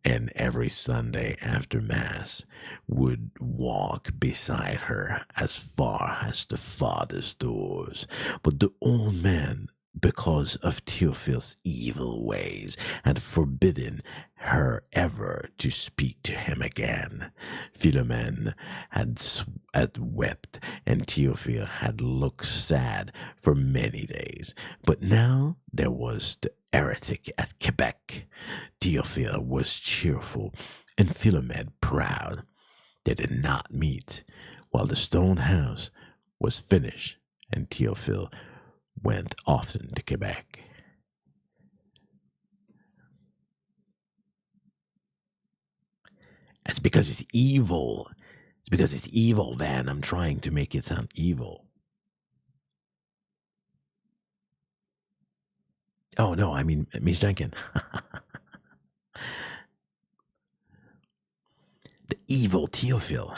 and every Sunday after Mass would walk beside her as far as the father's doors. But the old man, because of Théophile's evil ways, had forbidden her ever to speak to him again. Philomène had wept, and Théophile had looked sad for many days. But now there was the heretic at Quebec. Théophile was cheerful, and Philomène proud. They did not meet while the stone house was finished, and Théophile went often to Quebec. because it's evil. It's because it's evil, Van. I'm trying to make it sound evil. Oh, no, I mean, Miss Janken. The evil Théophile.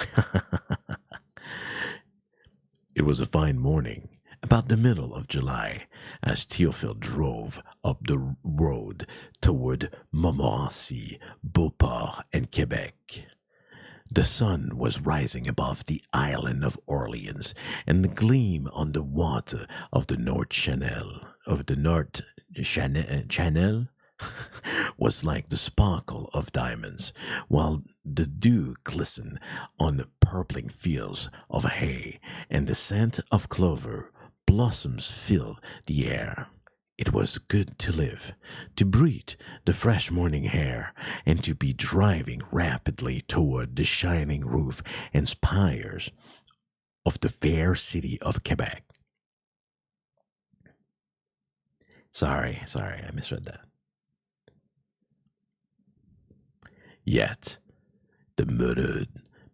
It was a fine morning, about the middle of July, as Théophile drove up the road toward Montmorency, Beauport, and Quebec. The sun was rising above the island of Orleans, and the gleam on the water of the Channel was like the sparkle of diamonds, while the dew glistened on the purpling fields of hay, and the scent of clover blossoms filled the air. It was good to live, to breathe the fresh morning air, and to be driving rapidly toward the shining roof and spires of the fair city of Quebec. Sorry, I misread that. Yet, the murdered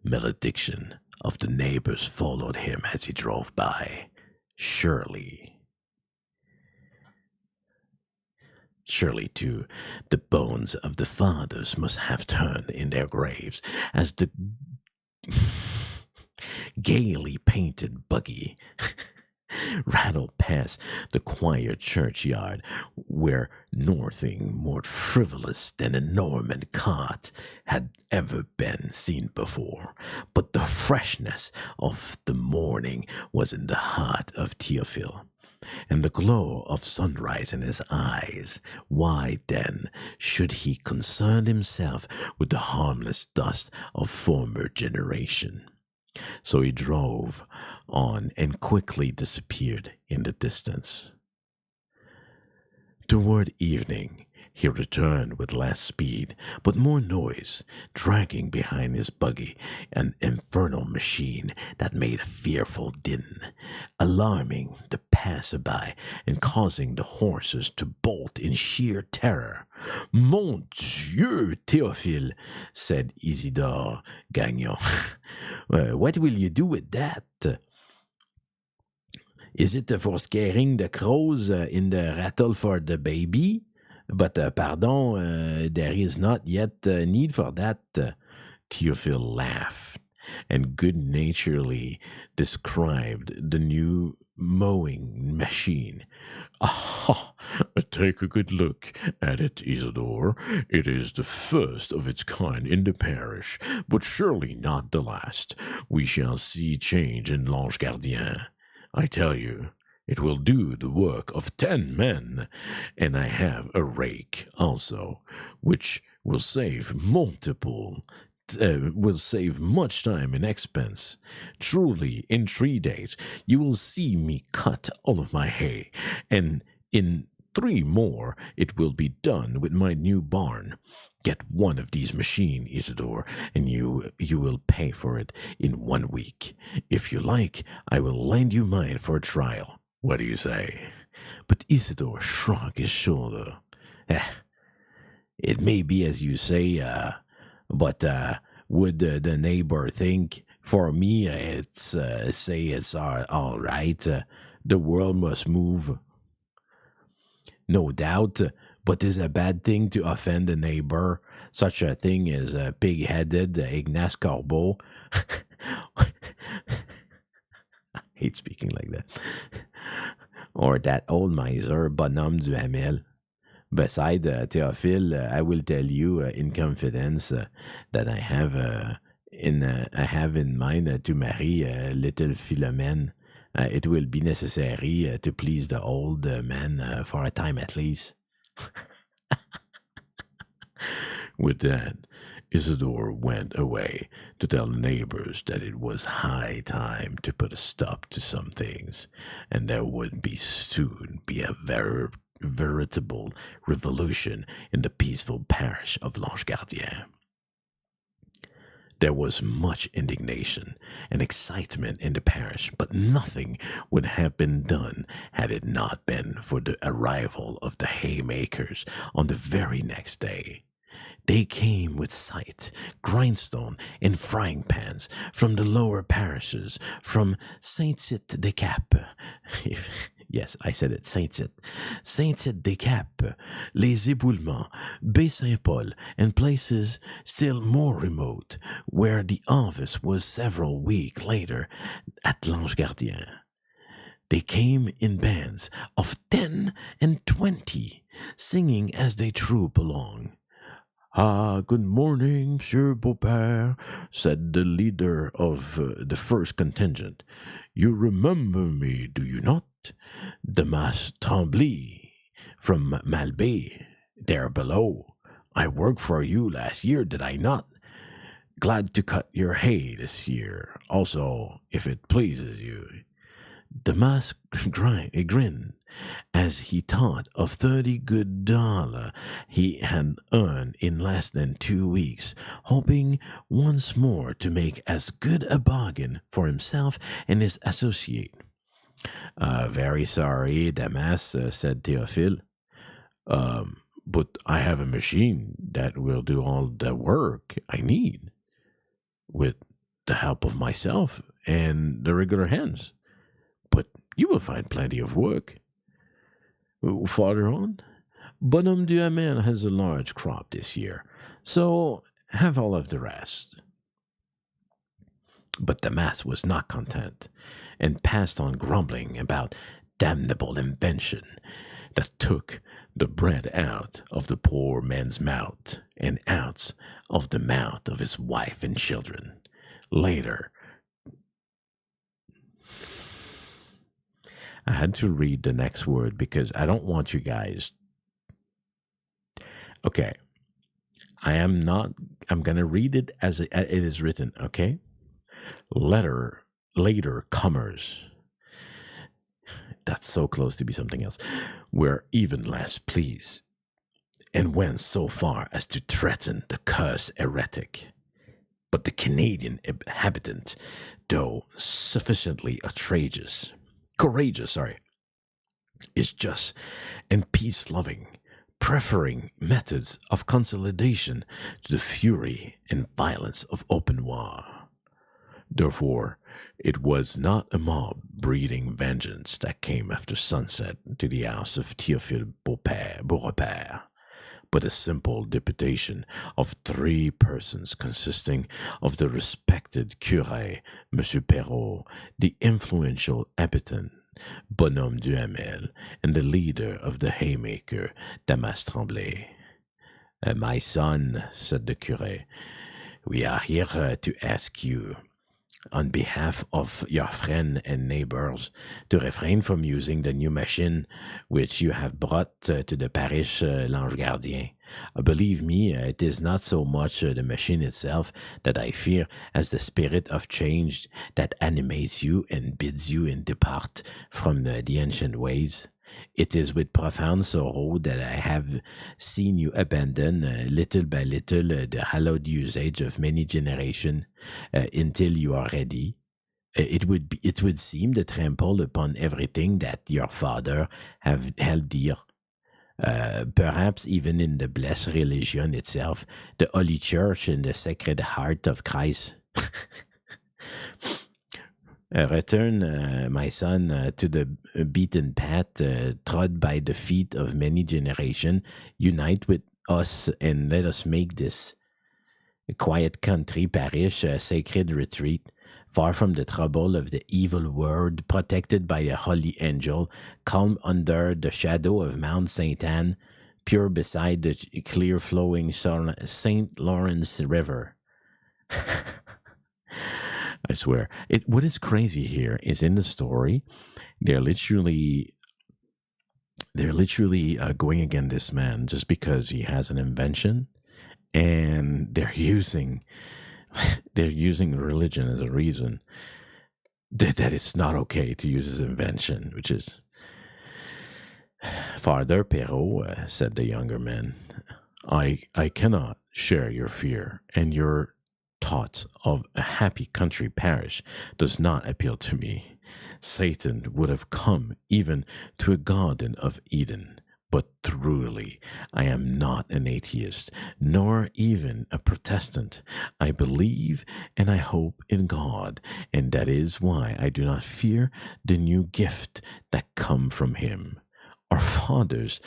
malediction of the neighbors followed him as he drove by. Surely, too, the bones of the fathers must have turned in their graves as the gaily painted buggy rattled past the quiet churchyard where nothing more frivolous than a Norman cart had ever been seen before. But the freshness of the morning was in the heart of Théophile, and the glow of sunrise in his eyes. Why, then, should he concern himself with the harmless dust of former generation? So he drove on and quickly disappeared in the distance. Toward evening, he returned with less speed, but more noise, dragging behind his buggy an infernal machine that made a fearful din, alarming the passer-by and causing the horses to bolt in sheer terror. Mon Dieu, Théophile, said Isidore Gagnon. What will you do with that? Is it for scaring the crows in the rattle for the baby? But pardon, there is not yet need for that. Théophile laughed and good-naturedly described the new mowing machine. Ah, take a good look at it, Isidore. It is the first of its kind in the parish, but surely not the last. We shall see change in L'Ange Gardien. I tell you, it will do the work of 10 men, and I have a rake also, which will save will save much time and expense. Truly, in 3 days you will see me cut all of my hay, and in 3 more it will be done with my new barn. Get one of these machines, Isidore, and you will pay for it in 1 week. If you like, I will lend you mine for a trial. What do you say? But Isidore shrugged his shoulder. It may be as you say, but would the neighbor think? For me, it's all right. The world must move. No doubt, but it's a bad thing to offend a neighbor. Such a thing as a pig-headed Ignace Corbeau. I hate speaking like that. Or that old miser, Bonhomme Duhamel. Beside Théophile, I will tell you in confidence that I have in mind to marry little Philomène. It will be necessary to please the old man for a time at least. With that, Isidore went away to tell the neighbors that it was high time to put a stop to some things, and there would soon be a veritable revolution in the peaceful parish of L'Ange Gardien. There was much indignation and excitement in the parish, but nothing would have been done had it not been for the arrival of the haymakers on the very next day. They came with scythe, grindstone, and frying pans from the lower parishes, from Saint-Cite-des-Caps. Yes, I said it, Saint-Cite. Saint-Cite-des-Caps, Les Éboulements, Baie-Saint-Paul, and places still more remote, where the office was several weeks later at L'Ange Gardien. They came in bands of 10 and 20, singing as they troop along. Ah, good morning, Monsieur Beaupère, said the leader of the first contingent. You remember me, do you not? Damas Tremblay, from Malbay, there below. I worked for you last year, did I not? Glad to cut your hay this year, also, if it pleases you. Damas grinned as he thought of $30 he had earned in less than 2 weeks, hoping once more to make as good a bargain for himself and his associate. Very sorry, Damas, said Théophile. But I have a machine that will do all the work I need with the help of myself and the regular hands. But you will find plenty of work. Farther on, Bonhomme Duhamel has a large crop this year, so have all of the rest. But Damas was not content, and passed on grumbling about damnable invention that took the bread out of the poor man's mouth and out of the mouth of his wife and children. Later, I had to read the next word because I don't want you guys. Okay. I'm going to read it as it is written, okay? Later comers. That's so close to be something else. Were even less pleased and went so far as to threaten the cursed heretic. But the Canadian inhabitant, though sufficiently courageous, is just and peace-loving, preferring methods of consolidation to the fury and violence of open war. Therefore, it was not a mob breeding vengeance that came after sunset to the house of Théophile Beaupère, but a simple deputation of 3 persons consisting of the respected curé, Monsieur Perrault, the influential habitant, Bonhomme Duhamel, and the leader of the haymaker, Damas Tremblay. My son, said the curé, we are here to ask you, on behalf of your friends and neighbors, to refrain from using the new machine which you have brought to the parish L'Ange Gardien. Believe me, it is not so much the machine itself that I fear as the spirit of change that animates you and bids you depart from the ancient ways. It is with profound sorrow that I have seen you abandon little by little the hallowed usage of many generations until you are ready. It would seem to trample upon everything that your father have held dear. Perhaps even in the blessed religion itself, the Holy Church and the Sacred Heart of Christ. Return, my son, to the beaten path, trod by the feet of many generations. Unite with us and let us make this quiet country parish a sacred retreat, far from the trouble of the evil world, protected by a holy angel, calm under the shadow of Mount St. Anne, pure beside the clear-flowing St. Lawrence River. I swear. What is crazy here is in the story, they're literally going against this man just because he has an invention, and they're using religion as a reason that it's not okay to use his invention, which is Father Perrault, said the younger man. I cannot share your fear, and your thoughts of a happy country parish does not appeal to me. Satan would have come even to a garden of Eden, But truly, I am not an atheist, nor even a Protestant. I believe and I hope in God, and that is why I do not fear the new gift that come from Him. Our fathers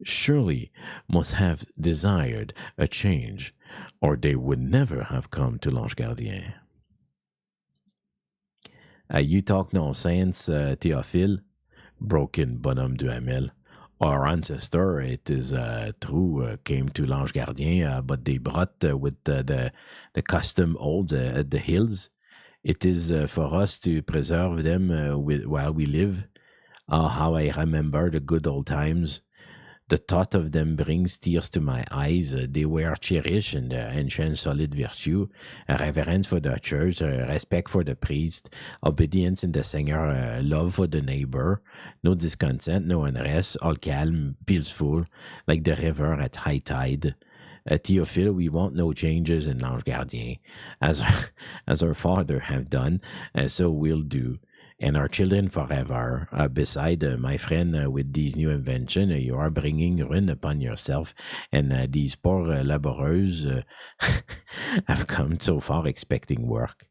surely must have desired a change, or they would never have come to L'Ange Gardien. You talk nonsense, Théophile, broke in Bonhomme Duhamel. Our ancestor, it is true, came to L'Ange Gardien, but they brought with the custom old at the hills. It is for us to preserve them while we live. Oh, how I remember the good old times. The thought of them brings tears to my eyes. They were cherished in the ancient solid virtue, a reverence for the church, a respect for the priest, obedience in the Seigneur, love for the neighbor, no discontent, no unrest, all calm, peaceful, like the river at high tide. Théophile, we want no changes in L'Ange Gardien, as, as our father have done, so we'll do. And our children forever. Beside my friend, with these new inventions, you are bringing ruin upon yourself, and these poor laborers have come so far expecting work.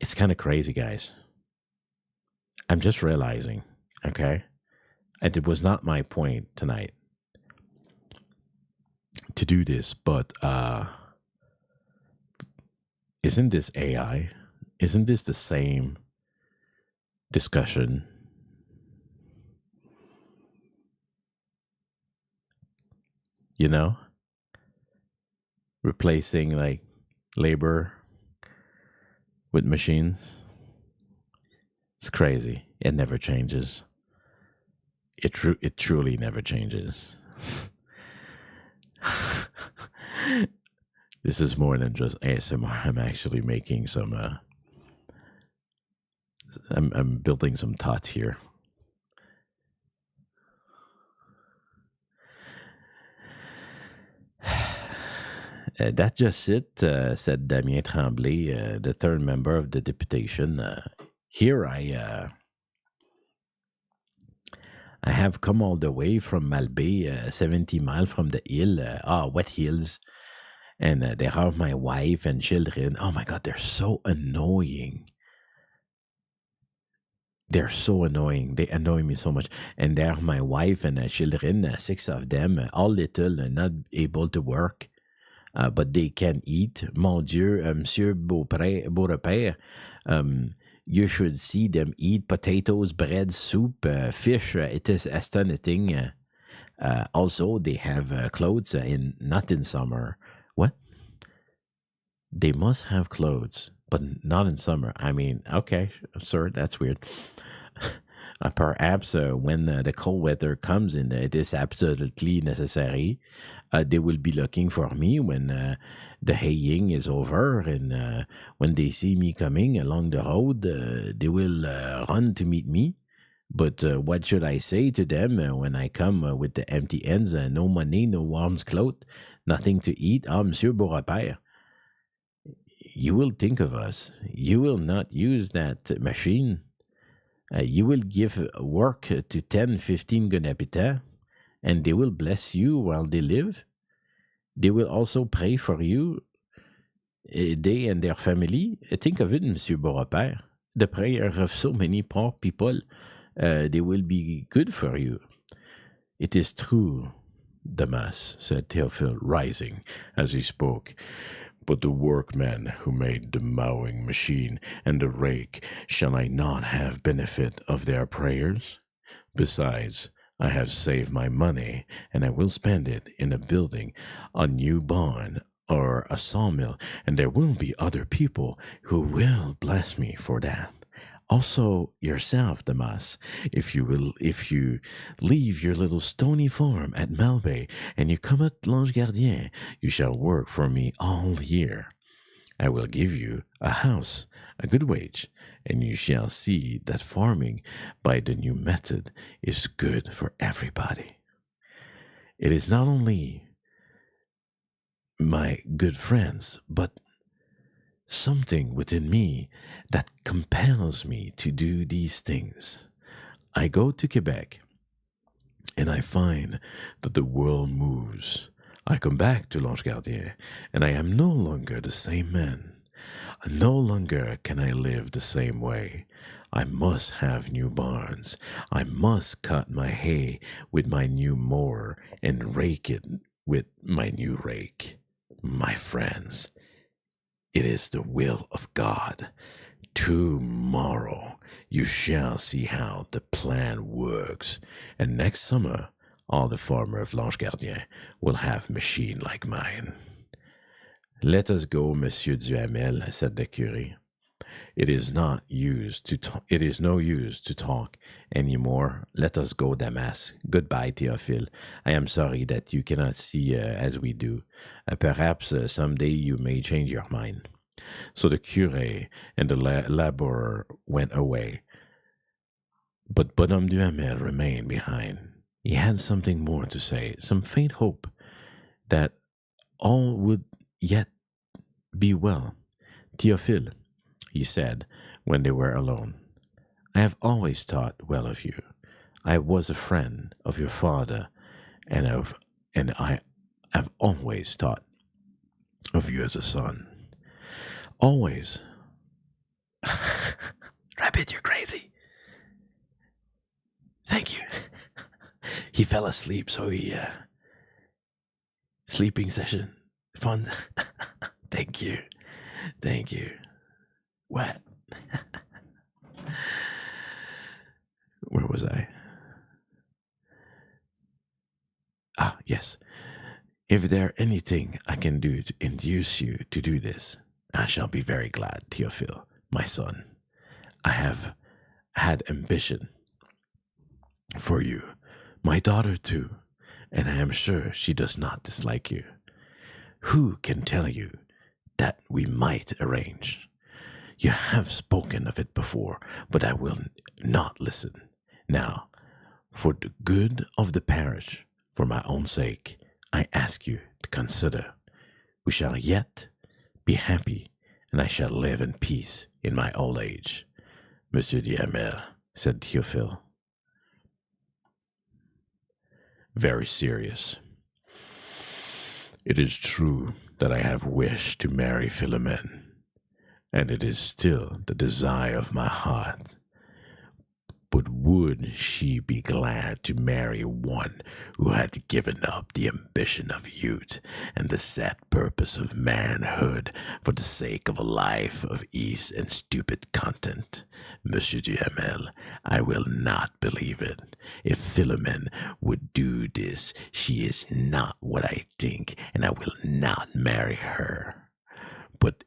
It's kind of crazy, guys. I'm just realizing, okay? And it was not my point tonight to do this, but isn't this AI? Isn't this the same discussion? You know? Replacing like labor with machines. It's crazy. It never changes. It truly never changes. This is more than just ASMR. I'm actually making some I'm building some thoughts here. That's just it, said Damien Tremblay, the third member of the deputation. Here I have come all the way from Malbaie, 70 miles from the hill. Wet hills. And they are my wife and children. Oh my God, they're so annoying. They're so annoying. They annoy me so much. And they're my wife and children, 6 of them, all little, not able to work. But they can eat. Mon Dieu, Monsieur Beaurepaire, you should see them eat potatoes, bread, soup, fish. It is astonishing. Also, they have clothes not in summer. What? They must have clothes, but not in summer. I mean, okay, sir, that's weird. Perhaps when the cold weather comes and it is absolutely necessary, they will be looking for me when the haying is over, and when they see me coming along the road, they will run to meet me. But what should I say to them when I come with the empty hands, no money, no warm clothes, nothing to eat? Monsieur Beaurepaire, you will think of us. You will not use that machine. You will give work to 10, 15 good habitants, and they will bless you while they live. They will also pray for you, they and their family. Think of it, Monsieur Beaurepaire. The prayer of so many poor people, they will be good for you. It is true, Damas, said Théophile, rising as he spoke. But the workman who made the mowing machine and the rake, shall I not have benefit of their prayers? Besides, I have saved my money, and I will spend it in a building, a new barn, or a sawmill, and there will be other people who will bless me for that. Also yourself, Damas, if you leave your little stony farm at Malbaie and you come at L'Ange Gardien, you shall work for me all year. I will give you a house, a good wage, and you shall see that farming by the new method is good for everybody. It is not only my good friends, but something within me that compels me to do these things. I go to Quebec and I find that the world moves. I come back to L'Ange Gardien and I am no longer the same man. No longer can I live the same way. I must have new barns. I must cut my hay with my new mower and rake it with my new rake. My friends, it is the will of God. Tomorrow you shall see how the plan works. And next summer, all the farmers of L'Ange Gardien will have machine like mine. Let us go, Monsieur Duhamel, said the curé. It is no use to talk any more. Let us go, Damas. Goodbye, Théophile. I am sorry that you cannot see as we do. Perhaps someday you may change your mind. So the curé and the laborer went away. But Bonhomme Duhamel remained behind. He had something more to say, some faint hope that all would yet be well. Théophile, he said when they were alone, I have always thought well of you. I was a friend of your father, and I have always thought of you as a son. Always. Rabbit, you're crazy. Thank you. He fell asleep, so sleeping session. Fun. Thank you. Thank you. What? Where was I? Ah, yes. If there anything I can do to induce you to do this, I shall be very glad, Théophile, my son. I have had ambition for you, my daughter too, and I am sure she does not dislike you. Who can tell you that we might arrange? You have spoken of it before, but I will not listen. Now, for the good of the parish, for my own sake, I ask you to consider. We shall yet be happy, and I shall live in peace in my old age. Monsieur Duhamel, said Théophile. Very serious. It is true that I have wished to marry Philomene, and it is still the desire of my heart. But would she be glad to marry one who had given up the ambition of youth and the set purpose of manhood for the sake of a life of ease and stupid content? Monsieur Duhamel, I will not believe it. If Philomene would do this, she is not what I think, and I will not marry her. But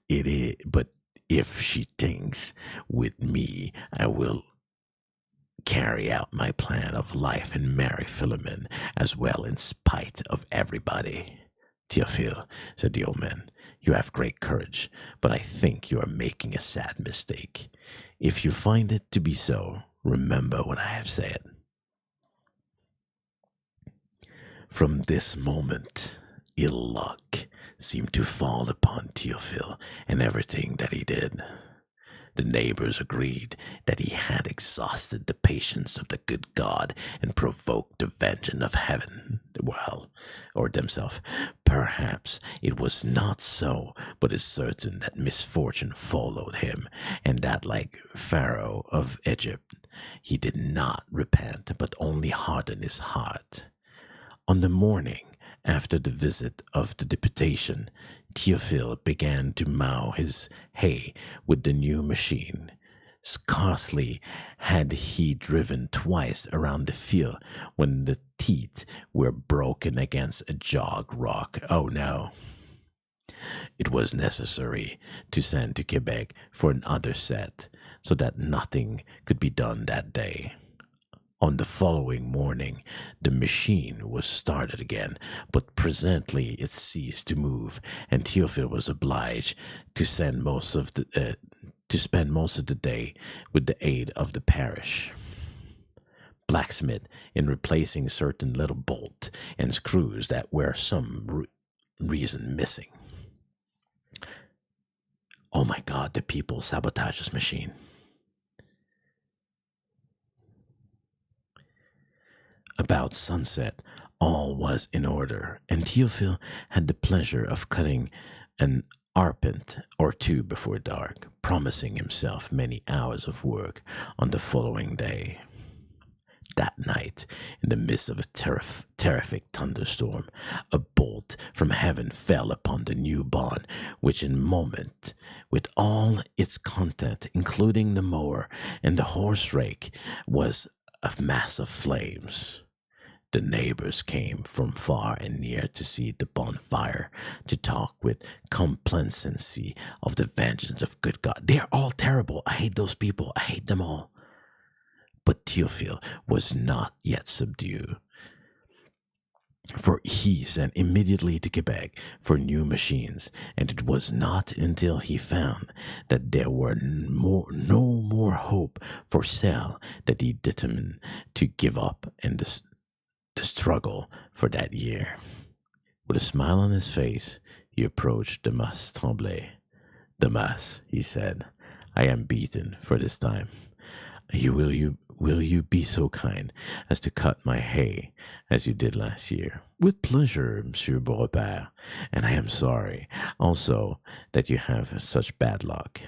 if she thinks with me, I will carry out my plan of life and marry Philomene as well in spite of everybody. Théophile, said the old man, you have great courage, but I think you are making a sad mistake. If you find it to be so, remember what I have said. From this moment, ill luck seemed to fall upon Théophile and everything that he did. The neighbors agreed that he had exhausted the patience of the good God and provoked the vengeance of heaven, or themselves. Perhaps it was not so, but it's certain that misfortune followed him, and that, like Pharaoh of Egypt, he did not repent, but only hardened his heart. On the morning after the visit of the deputation, Théophile began to mow his hay with the new machine. Scarcely had he driven twice around the field when the teeth were broken against a jog rock. Oh no! It was necessary to send to Quebec for another set, so that nothing could be done that day. On the following morning, the machine was started again, but presently it ceased to move, and Théophile was obliged to spend most of the day with the aid of the parish blacksmith in replacing certain little bolts and screws that were some reason missing. Oh my God! The people sabotage this machine. About sunset, all was in order, and Théophile had the pleasure of cutting an arpent or two before dark, promising himself many hours of work on the following day. That night, in the midst of a terrific thunderstorm, a bolt from heaven fell upon the new barn, which in a moment, with all its content, including the mower and the horse rake, was a mass of flames. The neighbors came from far and near to see the bonfire, to talk with complacency of the vengeance of good God. They are all terrible. I hate those people. I hate them all. But Théophile was not yet subdued, for he sent immediately to Quebec for new machines, and it was not until he found that there were no more hope for sale that he determined to give up and the struggle for that year. With a smile on his face, he approached Damas Tremblay. Damas, he said, I am beaten for this time. Will you be so kind as to cut my hay as you did last year? With pleasure, Monsieur Beaurepaire, and I am sorry also that you have such bad luck.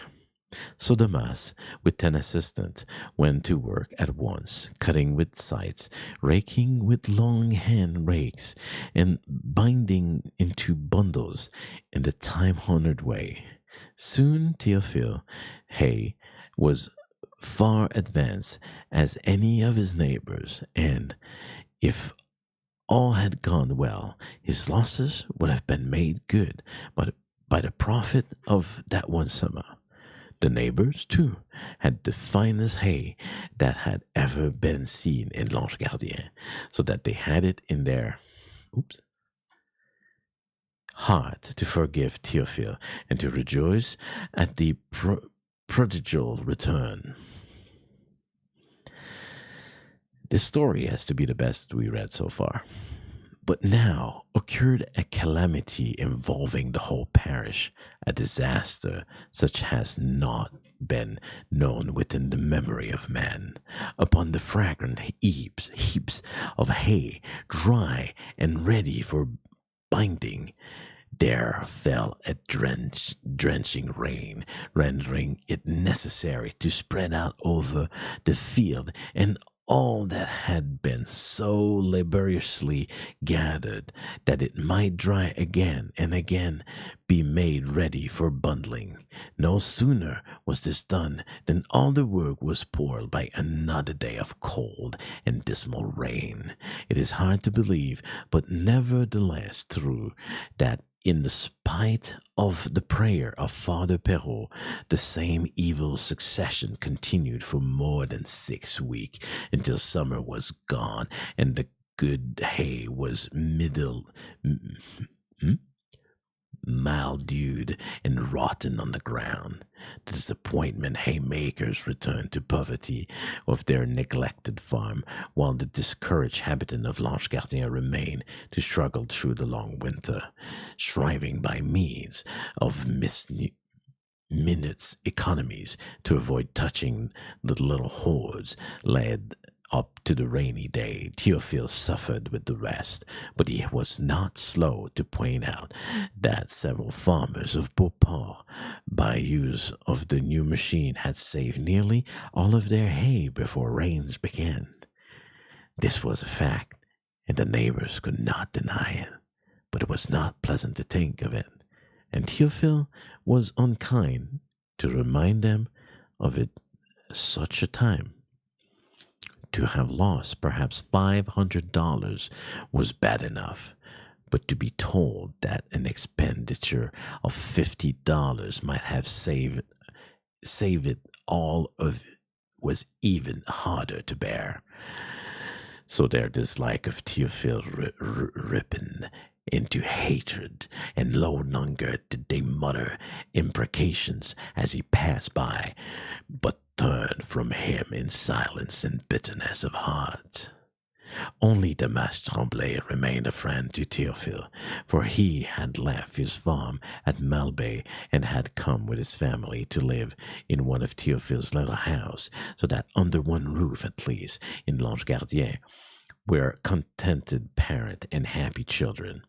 So Damas, with 10 assistants, went to work at once, cutting with scythes, raking with long hand rakes, and binding into bundles in the time-honored way. Soon Théophile hay was far advanced as any of his neighbors, and if all had gone well, his losses would have been made good by the profit of that one summer. The neighbors, too, had the finest hay that had ever been seen in L'Ange Gardien, so that they had it in their heart to forgive Théophile and to rejoice at the prodigal return. This story has to be the best we read so far. But now occurred a calamity involving the whole parish, a disaster such has not been known within the memory of man. Upon the fragrant heaps of hay, dry and ready for binding, there fell a drenching rain, rendering it necessary to spread out over the field and all that had been so laboriously gathered that it might dry again and again be made ready for bundling. No sooner was this done than all the work was spoiled by another day of cold and dismal rain. It is hard to believe, but nevertheless true, that in the spite of the prayer of Father Perrault, the same evil succession continued for more than 6 weeks, until summer was gone and the good hay was mildewed and rotten on the ground. The disappointment haymakers returned to poverty of their neglected farm, while the discouraged habitant of L'Ange Gardien remained to struggle through the long winter, striving by means of minutes economies to avoid touching the little hoards led up to the rainy day. Théophile suffered with the rest, but he was not slow to point out that several farmers of Beauport, by use of the new machine, had saved nearly all of their hay before rains began. This was a fact, and the neighbors could not deny it, but it was not pleasant to think of it, and Théophile was unkind to remind them of it at such a time. To have lost perhaps $500 was bad enough, but to be told that an expenditure of $50 might have saved it all of was even harder to bear. So their dislike of Théophile ripened into hatred, and no longer did they mutter imprecations as he passed by, but turned from him in silence and bitterness of heart. Only Damas Tremblay remained a friend to Théophile, for he had left his farm at Malbay and had come with his family to live in one of Théophile's little houses, so that under one roof at least, in L'Ange Gardien, were contented parent and happy children.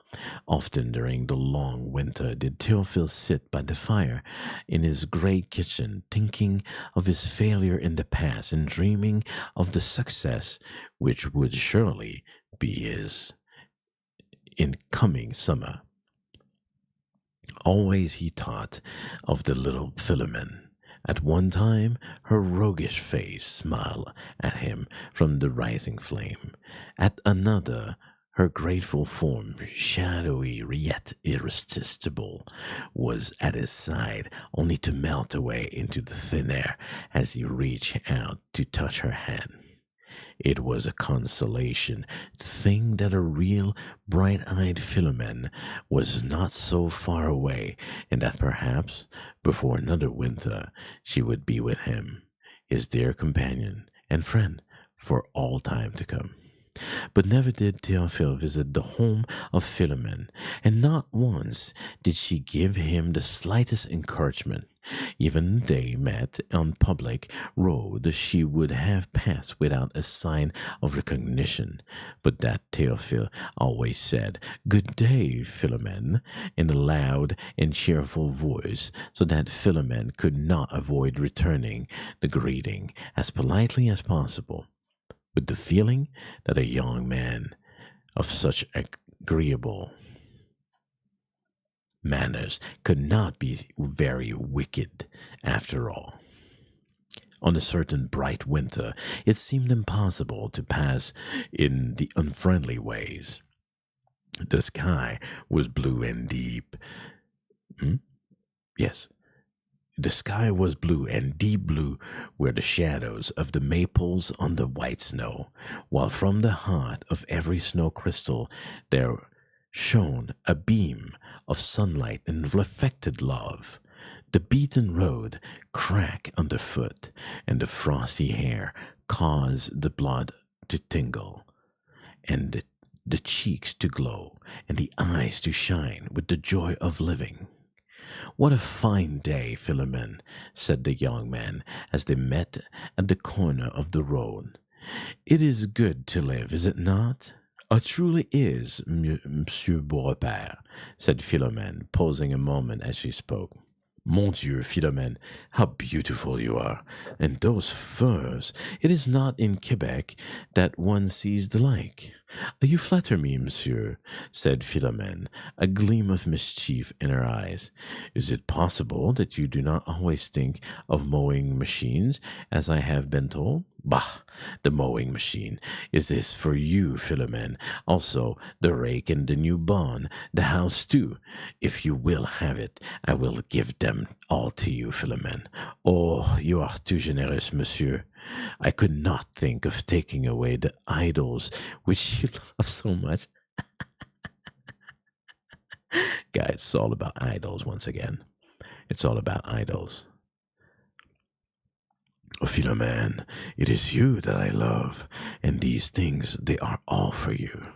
Often during the long winter did Théophile sit by the fire in his great kitchen, thinking of his failure in the past and dreaming of the success which would surely be his in coming summer. Always he thought of the little Philomene. At one time, her roguish face smiled at him from the rising flame. At another, her grateful form, shadowy yet irresistible, was at his side, only to melt away into the thin air as he reached out to touch her hand. It was a consolation to think that a real bright-eyed Philomene was not so far away, and that perhaps before another winter she would be with him, his dear companion and friend for all time to come. But never did Théophile visit the home of Philomene, and not once did she give him the slightest encouragement. Even they met on public road she would have passed without a sign of recognition, but that Théophile always said, "Good day, Philomene," in a loud and cheerful voice, so that Philomene could not avoid returning the greeting as politely as possible, with the feeling that a young man of such agreeable manners could not be very wicked after all. On a certain bright winter, it seemed impossible to pass in the unfriendly ways. The sky was blue and deep. Yes, the sky was blue, and deep blue were the shadows of the maples on the white snow, while from the heart of every snow crystal there shone a beam of sunlight and reflected love. The beaten road cracked underfoot, and the frosty air caused the blood to tingle, and the cheeks to glow, and the eyes to shine with the joy of living. "What a fine day, Philomene," said the young man as they met at the corner of the road. "It is good to live, is it not?" "It truly is, Monsieur Beaurepaire," said Philomene, pausing a moment as she spoke. "Mon Dieu, Philomene, how beautiful you are! And those furs! It is not in Quebec that one sees the like." "You flatter me, monsieur," said Philomene, a gleam of mischief in her eyes. "Is it possible that you do not always think of mowing machines, as I have been told?" "Bah! The mowing machine is this for you, Philomene. Also the rake and the new barn, the house too. If you will have it, I will give them all to you, Philomene. Oh, you are too generous, monsieur. I could not think of taking away the idols which you love so much." Guys, it's all about idols once again. It's all about idols. "Oh, Philomene, it is you that I love, and these things, they are all for you."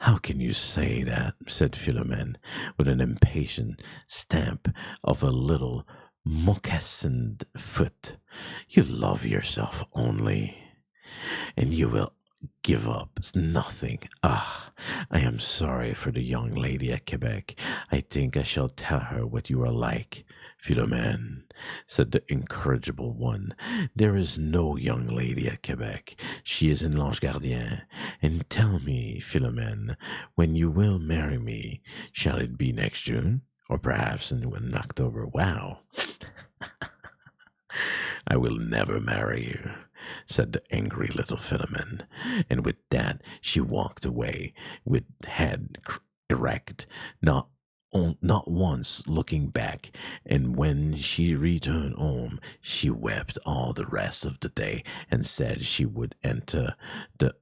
"How can you say that?" said Philomene, with an impatient stamp of a little moccasined foot. "You love yourself only, and you will give up nothing. Ah, I am sorry for the young lady at Quebec. I think I shall tell her what you are like." "Philomene," said the incorrigible one, "there is no young lady at Quebec. She is in L'Ange Gardien. And tell me, Philomene, when you will marry me. Shall it be next June? Or perhaps in October? Wow." "I will never marry you," said the angry little Philomene, and with that she walked away with head erect, not once looking back, and when she returned home she wept all the rest of the day and said she would enter the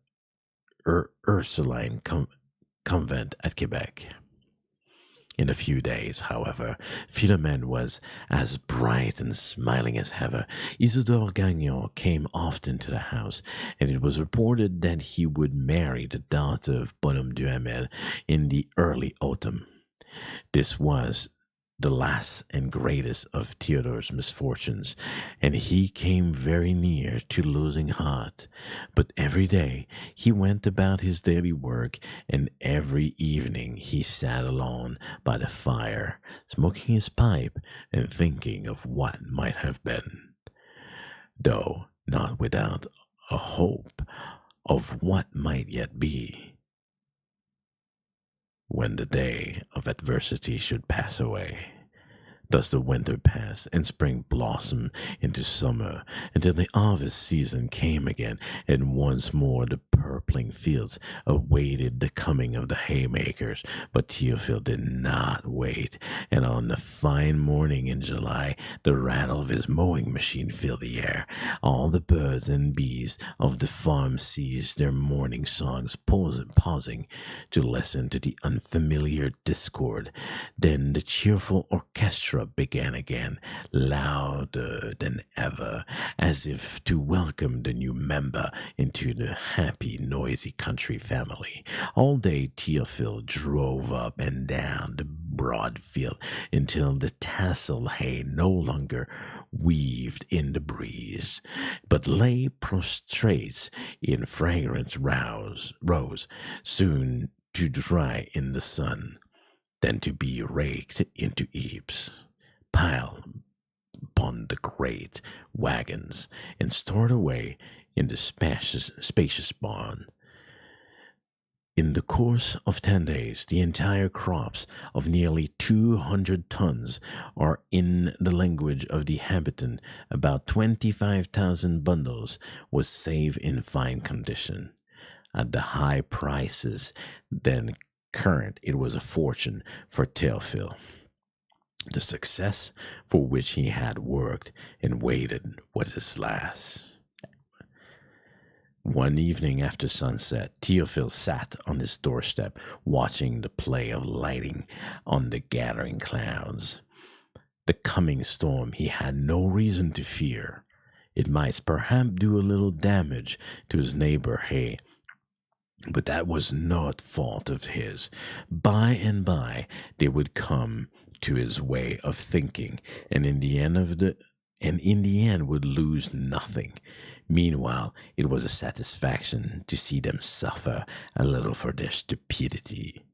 Ursuline convent at Quebec. In a few days, however, Philomene was as bright and smiling as ever. Isidore Gagnon came often to the house, and it was reported that he would marry the daughter of Bonhomme Duhamel in the early autumn. This was the last and greatest of Theodore's misfortunes, and he came very near to losing heart. But every day he went about his daily work, and every evening he sat alone by the fire, smoking his pipe and thinking of what might have been, though not without a hope of what might yet be when the day of adversity should pass away. Thus the winter passed, and spring blossomed into summer, until the harvest season came again, and once more the purpling fields awaited the coming of the haymakers. But Théophile did not wait, and on a fine morning in July, the rattle of his mowing machine filled the air. All the birds and bees of the farm ceased their morning songs, pausing to listen to the unfamiliar discord. Then the cheerful orchestra began again, louder than ever, as if to welcome the new member into the happy, noisy country family. All day Théophile drove up and down the broad field until the tasseled hay no longer weaved in the breeze, but lay prostrate in fragrant rows, soon to dry in the sun, then to be raked into heaps, piled upon the great wagons, and stored away in the spacious barn. In the course of 10 days, the entire crops of nearly 200 tons, or in the language of the habitant, about 25,000 bundles, was saved in fine condition. At the high prices then current, it was a fortune for Théophile. The success for which he had worked and waited was his last. One evening after sunset, Théophile sat on his doorstep, watching the play of lighting on the gathering clouds. The coming storm he had no reason to fear. It might perhaps do a little damage to his neighbor hay, but that was not fault of his. By and by they would come to his way of thinking, and in the end would lose nothing. Meanwhile, it was a satisfaction to see them suffer a little for their stupidity.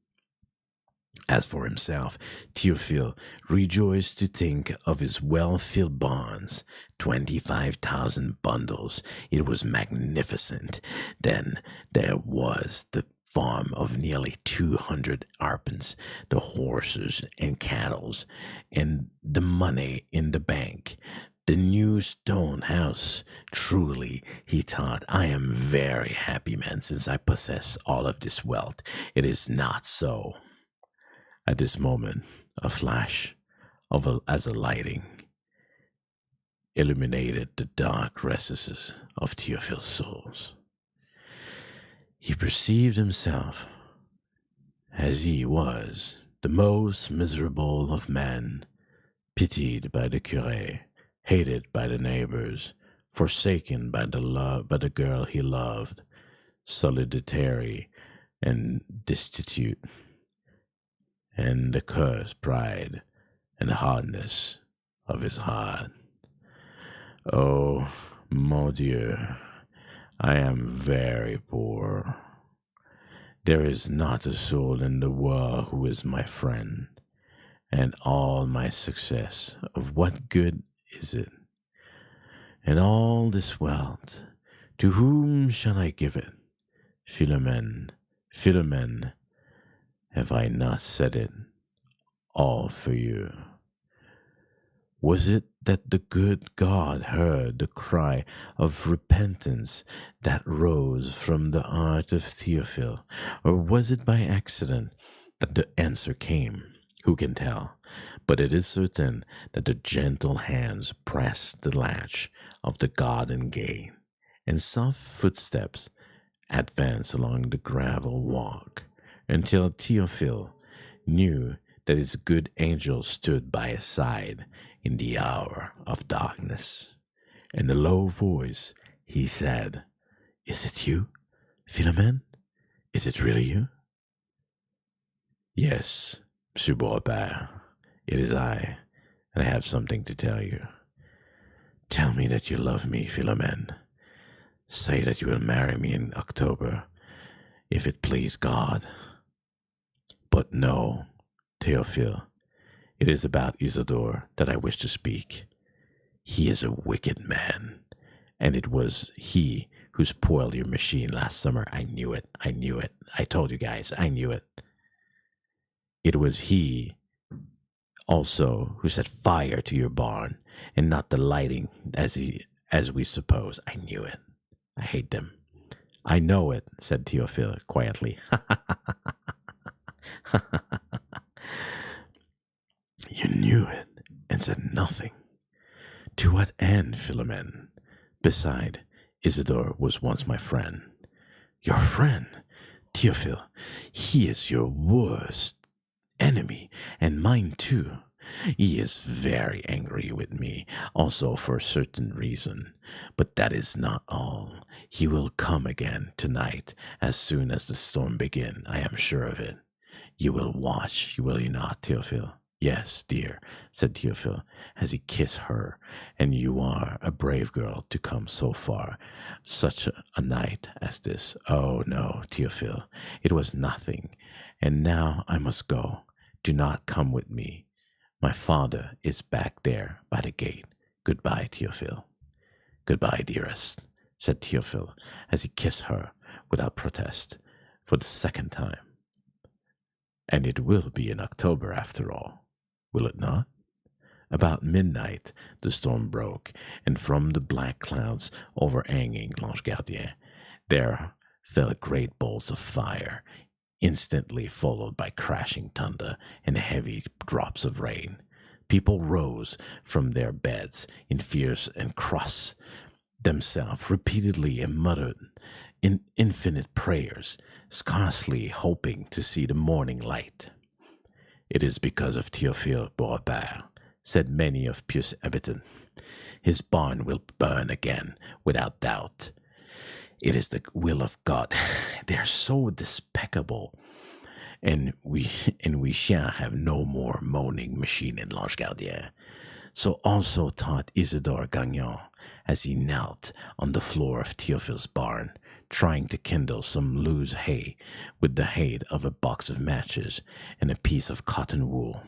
As for himself, Théophile rejoiced to think of his well-filled barns, 25,000 bundles. It was magnificent. Then there was the farm of nearly 200 arpents, the horses and cattle, and the money in the bank. The new stone house. Truly, he thought, I am very happy man, since I possess all of this wealth. It is not so. At this moment, a flash as a lighting illuminated the dark recesses of Théophile's soul. He perceived himself as he was, the most miserable of men, pitied by the curé, hated by the neighbors, forsaken by the girl he loved, solitary and destitute, and the cursed pride and hardness of his heart. Oh, mon Dieu, I am very poor. There is not a soul in the world who is my friend, and all my success, of what good is it? And all this wealth, to whom shall I give it? Philomene, Philomene, have I not said it all for you? Was it that the good God heard the cry of repentance that rose from the heart of Théophile, or was it by accident that the answer came? Who can tell? But it is certain that the gentle hands pressed the latch of the garden gate, and soft footsteps advanced along the gravel walk, until Théophile knew that his good angel stood by his side in the hour of darkness. In a low voice he said, "Is it you, Philomene? Is it really you?" "Yes, Monsieur Beaupère, It is I, and I have something to tell you. Tell me that you love me, Philomene. Say that you will marry me in October, if it please God. But no, Théophile, it is about Isidore that I wish to speak. He is a wicked man, and it was he who spoiled your machine last summer. I knew it. I knew it. I told you guys, I knew it. It was he also who set fire to your barn, and not the lighting as we suppose. I knew it. I hate them. I know it, said Théophile quietly. You knew it and said nothing. To what end, Philomene? Beside, Isidore was once my friend. Your friend? Théophile, he is your worst enemy, and mine too. He is very angry with me, also for a certain reason. But that is not all. He will come again tonight, as soon as the storm begins, I am sure of it. You will watch, will you not, Théophile? Yes, dear, said Théophile, as he kissed her, and you are a brave girl to come so far, such a night as this. Oh, no, Théophile, it was nothing, and now I must go. Do not come with me. My father is back there by the gate. Goodbye, Théophile. Goodbye, dearest, said Théophile, as he kissed her without protest for the second time. And it will be in October after all, will it not? About midnight the storm broke, and from the black clouds overhanging L'Ange Gardien there fell great bolts of fire, instantly followed by crashing thunder and heavy drops of rain. People rose from their beds in fears and crossed themselves repeatedly and muttered in infinite prayers, scarcely hoping to see the morning light. It is because of Théophile Beaurepaire, said many of Pieu's habitants. His barn will burn again, without doubt. It is the will of God. They are so despicable. And we shall have no more moaning machine in L'Ange Gardien. So also thought Isidore Gagnon, as he knelt on the floor of Théophile's barn, trying to kindle some loose hay with the aid of a box of matches and a piece of cotton wool.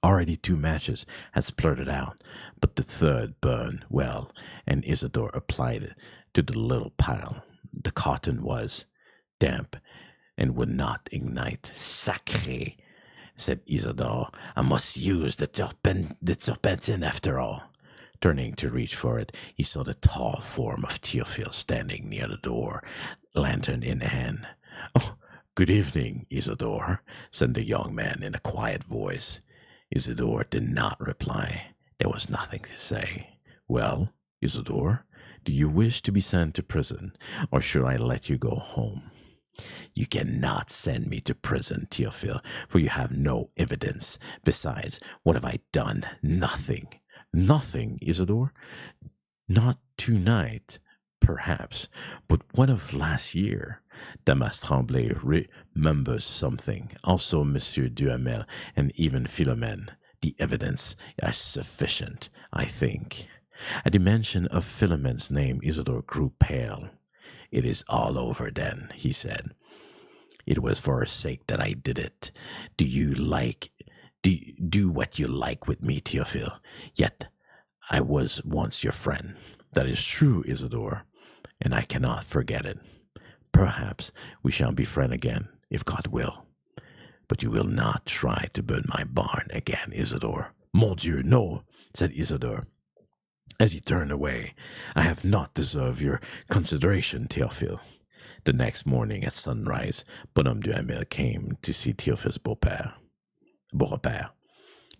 Already 2 matches had splurted out, but the third burned well, and Isidore applied it to the little pile. The cotton was damp and would not ignite. Sacré, said Isidore, I must use the turpentine after all. Turning to reach for it, he saw the tall form of Théophile standing near the door, lantern in hand. Oh, good evening, Isidore, said the young man in a quiet voice. Isidore did not reply. There was nothing to say. Well, Isidore, do you wish to be sent to prison, or should I let you go home? You cannot send me to prison, Théophile, for you have no evidence. Besides, what have I done? Nothing. Nothing, Isidore. Not tonight, perhaps, but what of last year? Damas Tremblay remembers something. Also Monsieur Duhamel and even Philomene. The evidence is sufficient, I think. At the mention of Philomene's name, Isidore grew pale. It is all over then, he said. It was for her sake that I did it. Do what you like with me, Théophile. Yet I was once your friend. That is true, Isidore, and I cannot forget it. Perhaps we shall be friends again, if God will. But you will not try to burn my barn again, Isidore. Mon Dieu, no, said Isidore, as he turned away. I have not deserved your consideration, Théophile. The next morning at sunrise, Bonhomme Duhamel came to see Théophile's Beaurepaire.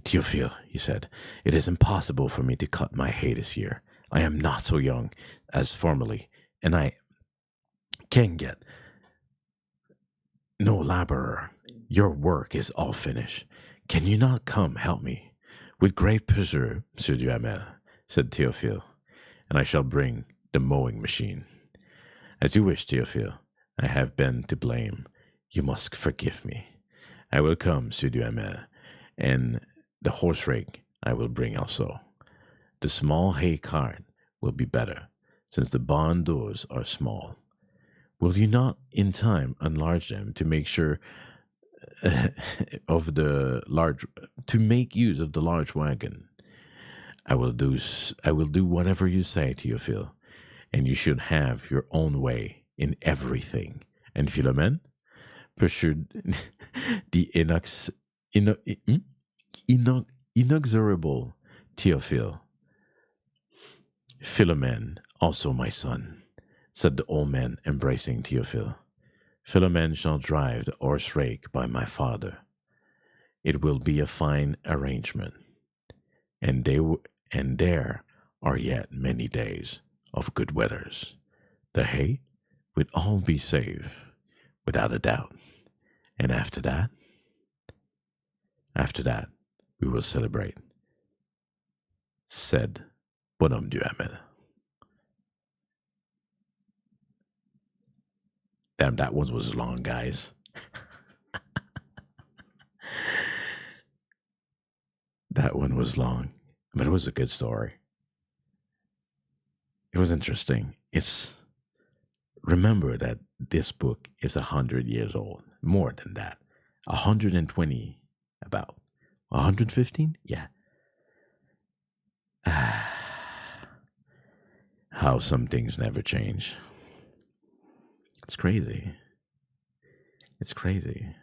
Théophile, he said, it is impossible for me to cut my hay this year. I am not so young as formerly, and I can get no laborer. Your work is all finished. Can you not come help me? With great pleasure, Monsieur Duhamel, said Théophile, and I shall bring the mowing machine. As you wish, Théophile. I have been to blame. You must forgive me. I will come, Monsieur Duhamel, and The horse rake I will bring also. The small hay cart will be better, since the barn doors are small. Will you not in time enlarge them to make sure of the large to make use of the large wagon? I will do whatever you say, Théophile, and you should have your own way in everything. And Philomene pursued the inexorable Théophile. Philomene, also my son, said the old man, embracing Théophile. Philomene shall drive the horse rake by my father. It will be a fine arrangement, and and there are yet many days of good weathers. The hay will all be saved, without a doubt. And after that, we will celebrate, said Bonhomme du Hamel. Damn, that one was long, guys. That one was long, but it was a good story. It was interesting. Remember that this book is 100 years old, more than that, 120, about 115. Yeah. How some things never change. It's crazy. It's crazy.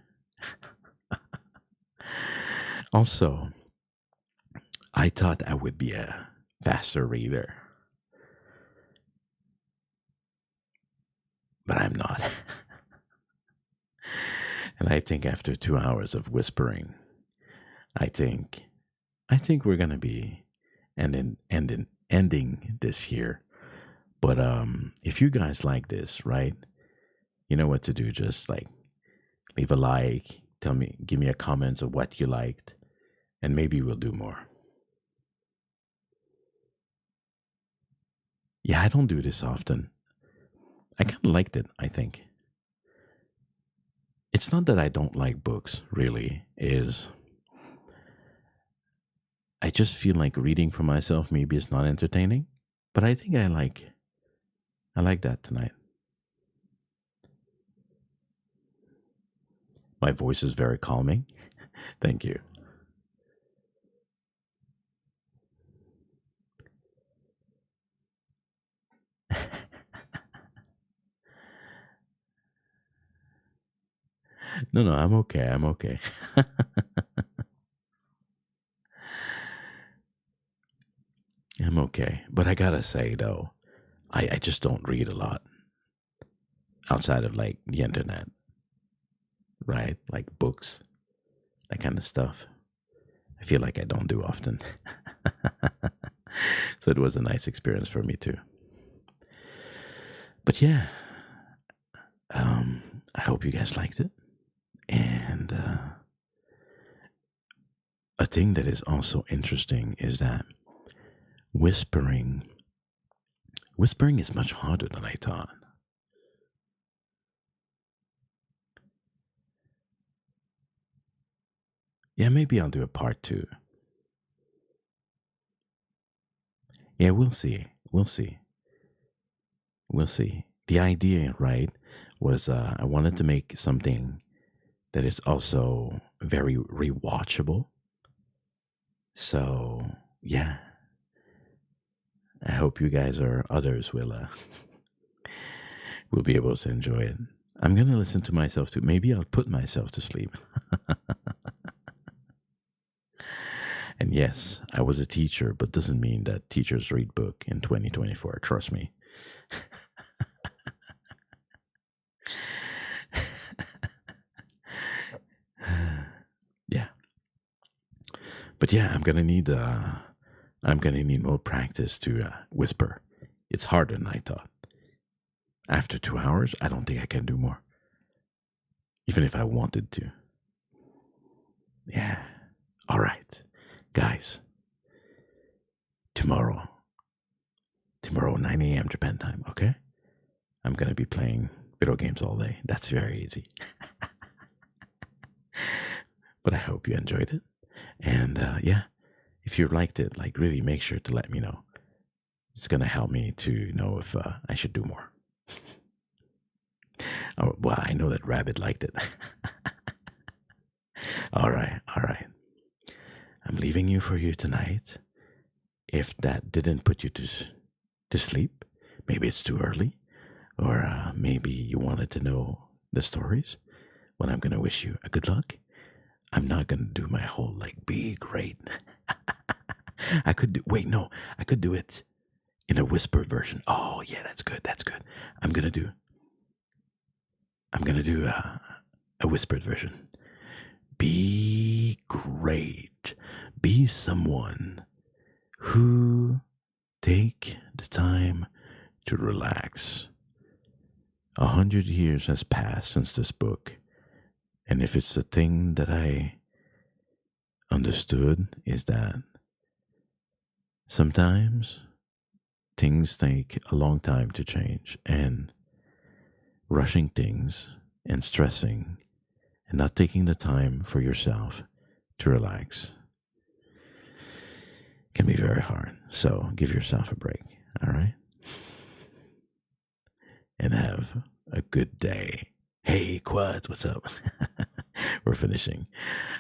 Also, I thought I would be a faster reader, but I'm not. And I think after 2 hours of whispering, I think we're gonna be ending this here. But if you guys like this, right? You know what to do. Just like leave a like, give me a comment of what you liked, and maybe we'll do more. Yeah, I don't do this often. I kind of liked it, I think. It's not that I don't like books, really, is I just feel like reading for myself maybe it's not entertaining, but I think I like that tonight. My voice is very calming. Thank you. No, I'm okay. I'm okay. I'm okay. But I gotta say, though, I just don't read a lot outside of like the internet, right? Like books, that kind of stuff. I feel like I don't do often. So it was a nice experience for me too. But yeah, I hope you guys liked it. And a thing that is also interesting is that whispering is much harder than I thought. Yeah, maybe I'll do a part two. Yeah, we'll see. We'll see. We'll see. The idea, right, was I wanted to make something that is also very rewatchable. So, yeah. I hope you guys or others will be able to enjoy it. I'm gonna listen to myself too. Maybe I'll put myself to sleep. And yes, I was a teacher, but doesn't mean that teachers read book in 2024. Trust me. Yeah, but yeah, I'm gonna need more practice to whisper. It's harder than I thought. After 2 hours, I don't think I can do more, even if I wanted to. Yeah. All right, guys. Tomorrow, 9 a.m. Japan time. Okay. I'm gonna be playing video games all day. That's very easy. But I hope you enjoyed it. And yeah, if you liked it, like really make sure to let me know. It's gonna help me to know if I should do more. Oh, well, I know that Rabbit liked it. All right, all right. I'm leaving you for you tonight. If that didn't put you to sleep, maybe it's too early, or maybe you wanted to know the stories. Well, I'm gonna wish you a good luck. I'm not gonna do my whole like be great. I could do. Wait, no, I could do it in a whispered version. Oh yeah, that's good. That's good. I'm gonna do. I'm gonna do a whispered version. Be great. Be someone who take the time to relax. 100 years has passed since this book, and if it's the thing that I understood is that sometimes things take a long time to change, and rushing things and stressing and not taking the time for yourself to relax can be very hard. So give yourself a break, all right? And have a good day. Hey, Quads, what's up? We're finishing.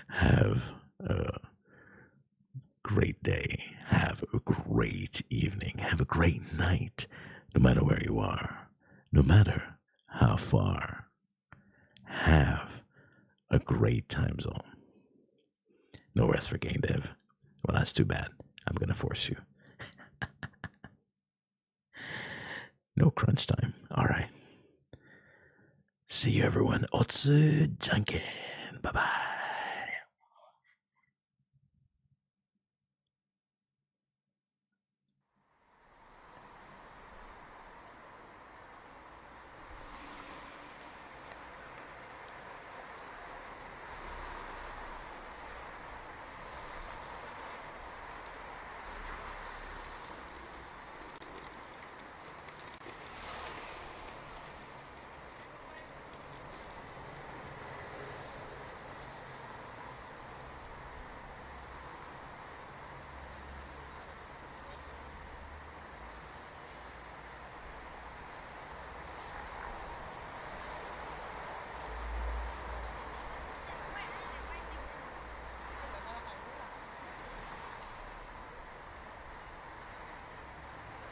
Have a great day. Have a great evening. Have a great night, no matter where you are, no matter how far. Have a great time zone. No rest for game dev. Well, that's too bad. I'm going to force you. No crunch time. All right. See you, everyone. Uncle Janken.